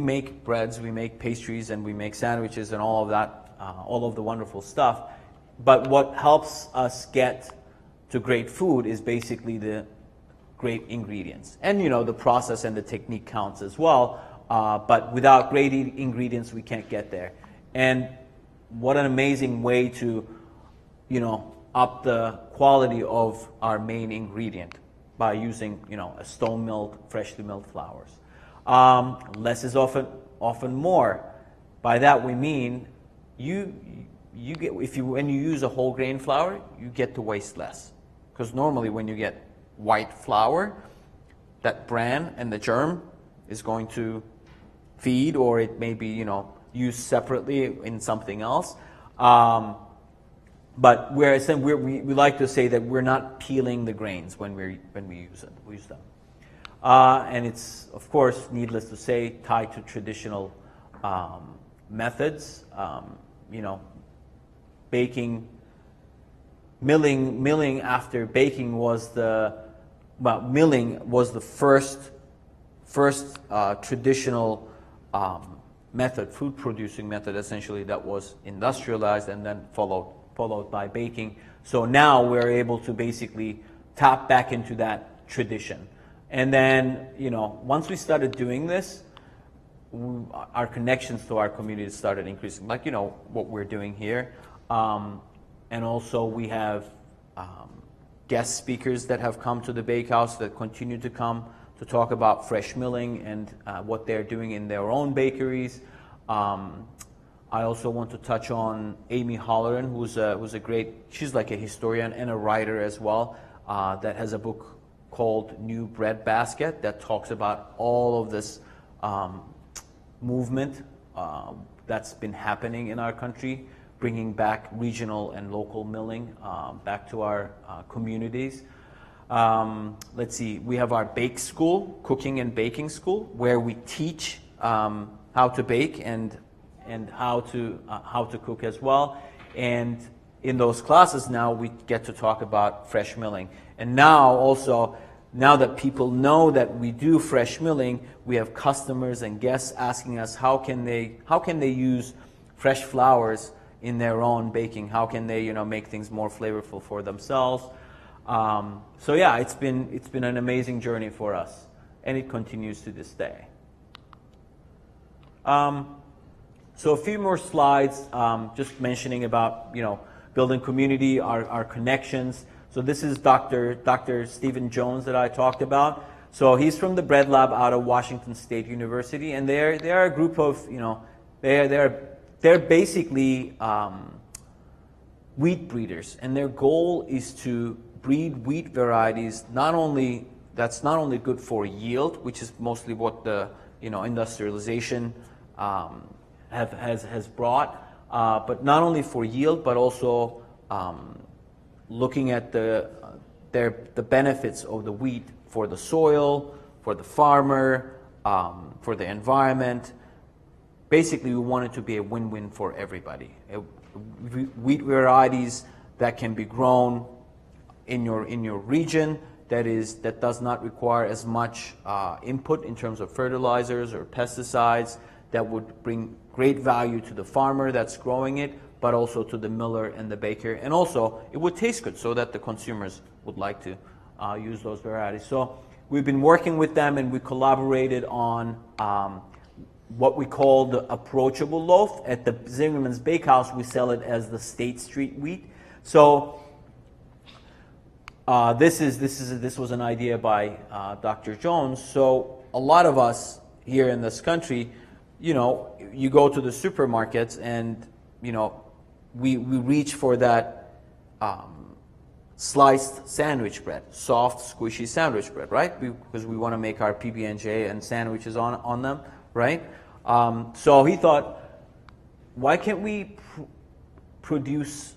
make breads, we make pastries, and we make sandwiches and all of that, all of the wonderful stuff. But what helps us get to great food is basically the great ingredients. And the process and the technique counts as well. But without great ingredients, we can't get there. And what an amazing way to, up the quality of our main ingredient by using, a stone milled, freshly milled flours. Less is often more. By that we mean when you use a whole grain flour, you get to waste less. Because normally when you get white flour, that bran and the germ is going to feed, or it may be used separately in something else. But we like to say that we're not peeling the grains when we use them. And it's, of course, needless to say, tied to traditional methods. Baking, milling after baking milling was the first traditional method, food producing method, essentially, that was industrialized and then followed by baking. So now we're able to basically tap back into that tradition. And then, once we started doing this, our connections to our community started increasing, like, what we're doing here. And also we have guest speakers that have come to the bakehouse that continue to come to talk about fresh milling and what they're doing in their own bakeries. I also want to touch on Amy Holleran, who's a great, she's like a historian and a writer as well, that has a book called New Bread Basket that talks about all of this movement that's been happening in our country, bringing back regional and local milling back to our communities. Let's see, we have our bake school, cooking and baking school, where we teach how to bake and how to cook as well. And in those classes now we get to talk about fresh milling. And now that people know that we do fresh milling, we have customers and guests asking us how can they use fresh flours in their own baking? How can they make things more flavorful for themselves? So yeah, it's been an amazing journey for us, and it continues to this day. So a few more slides, just mentioning about building community, our connections. So this is Dr. Stephen Jones that I talked about. So he's from the Bread Lab out of Washington State University, and they're a group of they're basically wheat breeders, and their goal is to breed wheat varieties that's not only good for yield, which is mostly what the industrialization has brought, but not only for yield, but also looking at the benefits of the wheat for the soil, for the farmer, for the environment. Basically, we want it to be a win-win for everybody. Wheat varieties that can be grown in your region that does not require as much input in terms of fertilizers or pesticides, that would bring great value to the farmer that's growing it, but also to the miller and the baker. And also, it would taste good so that the consumers would like to use those varieties. So we've been working with them, and we collaborated on what we call the approachable loaf. At the Zingerman's Bakehouse, we sell it as the State Street wheat. So this was an idea by Dr. Jones. So a lot of us here in this country, you go to the supermarkets and we reach for that sliced sandwich bread, soft, squishy sandwich bread, right? Because we want to make our PB&J and sandwiches on them, right? So he thought, why don't we produce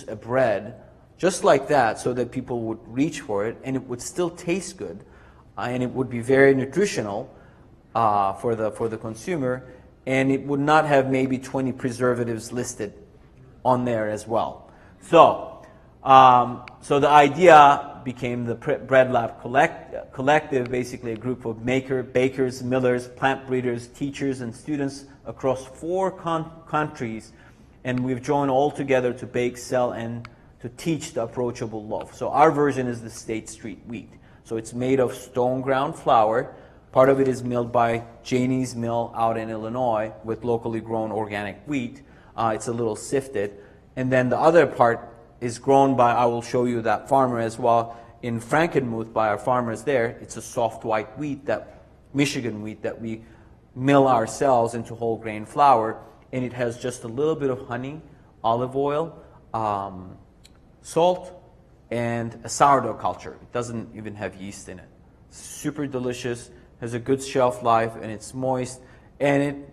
a bread just like that, so that people would reach for it and it would still taste good, and it would be very nutritional for the consumer, and it would not have maybe 20 preservatives listed on there as well. So the idea became the Bread Lab Collective, basically a group of bakers, millers, plant breeders, teachers, and students across 4 countries, and we've joined all together to bake, sell, and to teach the approachable loaf. So our version is the State Street wheat. So it's made of stone ground flour. Part of it is milled by Janie's Mill out in Illinois with locally grown organic wheat. It's a little sifted. And then the other part is grown by, I will show you that farmer as well, in Frankenmuth by our farmers there. It's a soft white wheat, Michigan wheat, that we mill ourselves into whole grain flour. And it has just a little bit of honey, olive oil, salt, and a sourdough culture. It doesn't even have yeast in it. Super delicious, has a good shelf life, and it's moist, and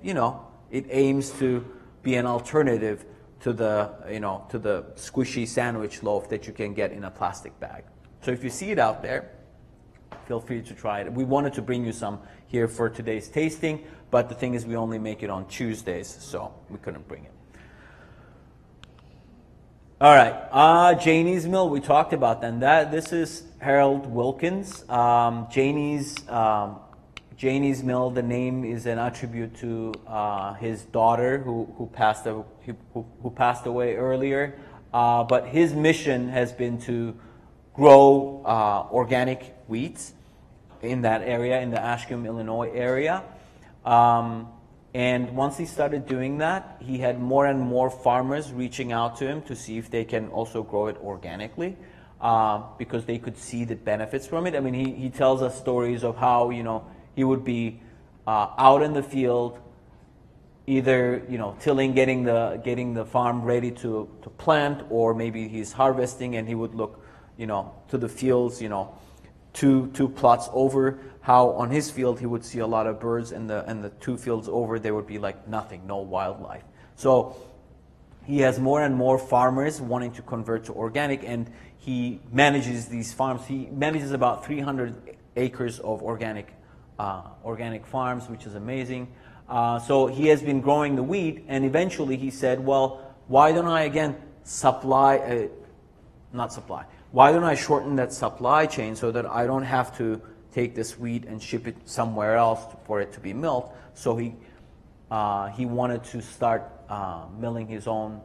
it aims to be an alternative to the squishy sandwich loaf that you can get in a plastic bag. So if you see it out there, feel free to try it. We wanted to bring you some here for today's tasting, but the thing is we only make it on Tuesdays, so we couldn't bring it. All right, Janie's Mill, we talked about then. This is Harold Wilkins. Janie's Mill, the name is an attribute to his daughter who passed away earlier. But his mission has been to grow organic wheats in that area, in the Ashcombe, Illinois area. And once he started doing that, he had more and more farmers reaching out to him to see if they can also grow it organically, because they could see the benefits from it. I mean, he tells us stories of how, you know, he would be out in the field, either, you know, tilling, getting the farm ready to plant, or maybe he's harvesting and he would look, you know, to the fields, you know, two plots over, how on his field he would see a lot of birds, and the 2 fields over there would be like nothing, no wildlife. So he has more and more farmers wanting to convert to organic, and he manages these farms. He manages about 300 acres of organic farms, which is amazing. So he has been growing the wheat, and eventually he said, well, why don't I again why don't I shorten that supply chain so that I don't have to take this wheat and ship it somewhere else for it to be milled? So he wanted to start milling his own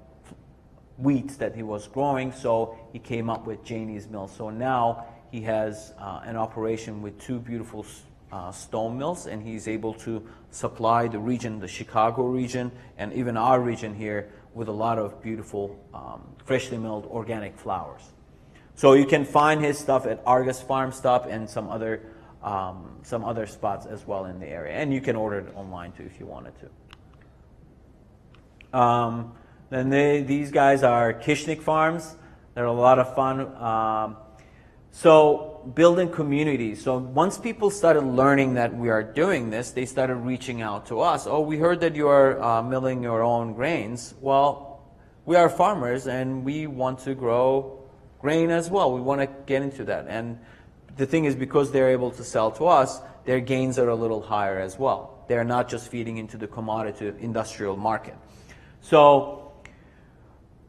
wheat that he was growing, so he came up with Janie's Mill. So now he has an operation with 2 beautiful stone mills, and he's able to supply the region, the Chicago region, and even our region here, with a lot of beautiful freshly milled organic flours. So you can find his stuff at Argus Farm Stop and some other spots as well in the area, and you can order it online too if you wanted to. Then these guys are Kishnik Farms. They're a lot of fun. So building communities. So once people started learning that we are doing this, they started reaching out to us. Oh, we heard that you are milling your own grains. Well, we are farmers and we want to grow grain as well. We want to get into that. And the thing is, because they're able to sell to us, their gains are a little higher as well. They're not just feeding into the commodity industrial market. So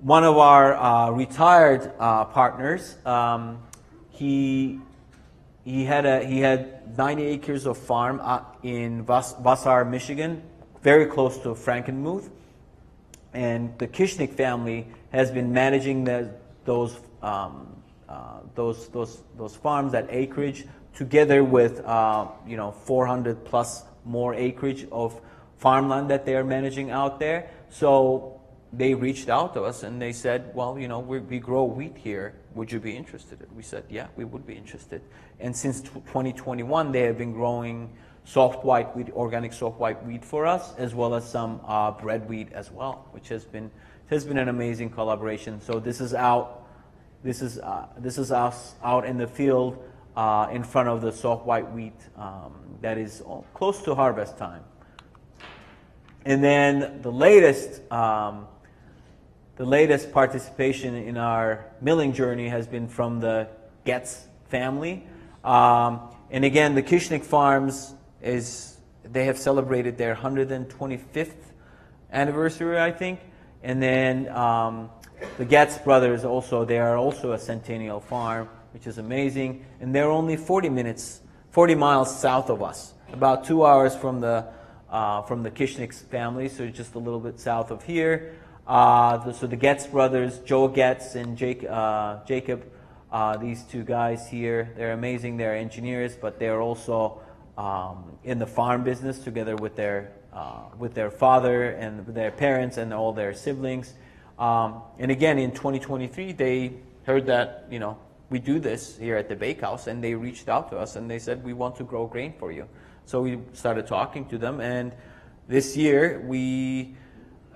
one of our retired partners, he had 90 acres of farm in Vassar, Michigan, very close to Frankenmuth, and the Kishnik family has been managing those farms, that acreage, together with 400 plus more acreage of farmland that they are managing out there. So they reached out to us and they said, well, you know, we grow wheat here. Would you be interested? We said, yeah, we would be interested. And since 2021, they have been growing soft white wheat, organic soft white wheat for us, as well as some bread wheat as well, which has been an amazing collaboration. So this is us out in the field in front of the soft white wheat that is close to harvest time. And then the latest participation in our milling journey has been from the Getz family. And again, the Kishnik Farms they have celebrated their 125th anniversary, I think. And then the Getz brothers they are also a centennial farm, which is amazing. And they're only 40 miles south of us, about 2 hours from the Kishnik family, so just a little bit south of here. So the Getz brothers, Joe Getz and Jacob, these 2 guys here, they're amazing. They're engineers, but they're also in the farm business together with their father and their parents and all their siblings. And again, in 2023, they heard that, you know, we do this here at the bakehouse, and they reached out to us and they said, we want to grow grain for you. So we started talking to them, and this year we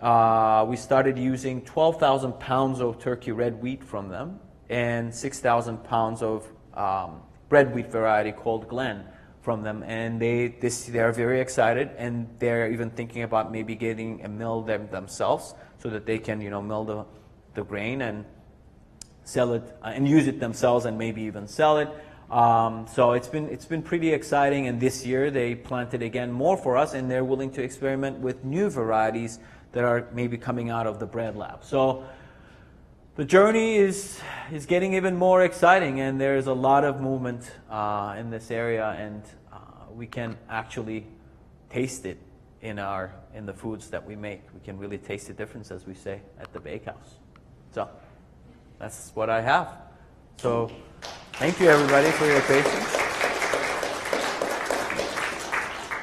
started using 12,000 pounds of turkey red wheat from them and 6,000 pounds of bread wheat variety called Glen from them. And they are very excited, and they're even thinking about maybe getting a mill themselves so that they can, you know, mill the grain and sell it and use it themselves, and maybe even sell it. So it's been pretty exciting, and this year they planted again more for us, and they're willing to experiment with new varieties that are maybe coming out of the bread lab. So the journey is getting even more exciting, and there's a lot of movement in this area, and we can actually taste it in the foods that we make. We can really taste the difference, as we say at the bakehouse. So that's what I have. So thank you, everybody, for your patience.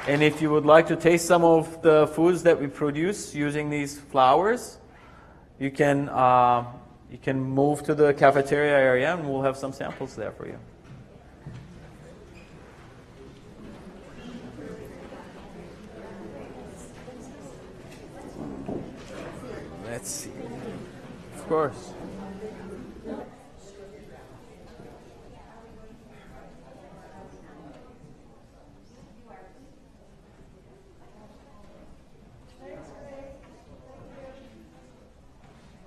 And if you would like to taste some of the foods that we produce using these flours, you can move to the cafeteria area and we'll have some samples there for you. Let's see. Of course.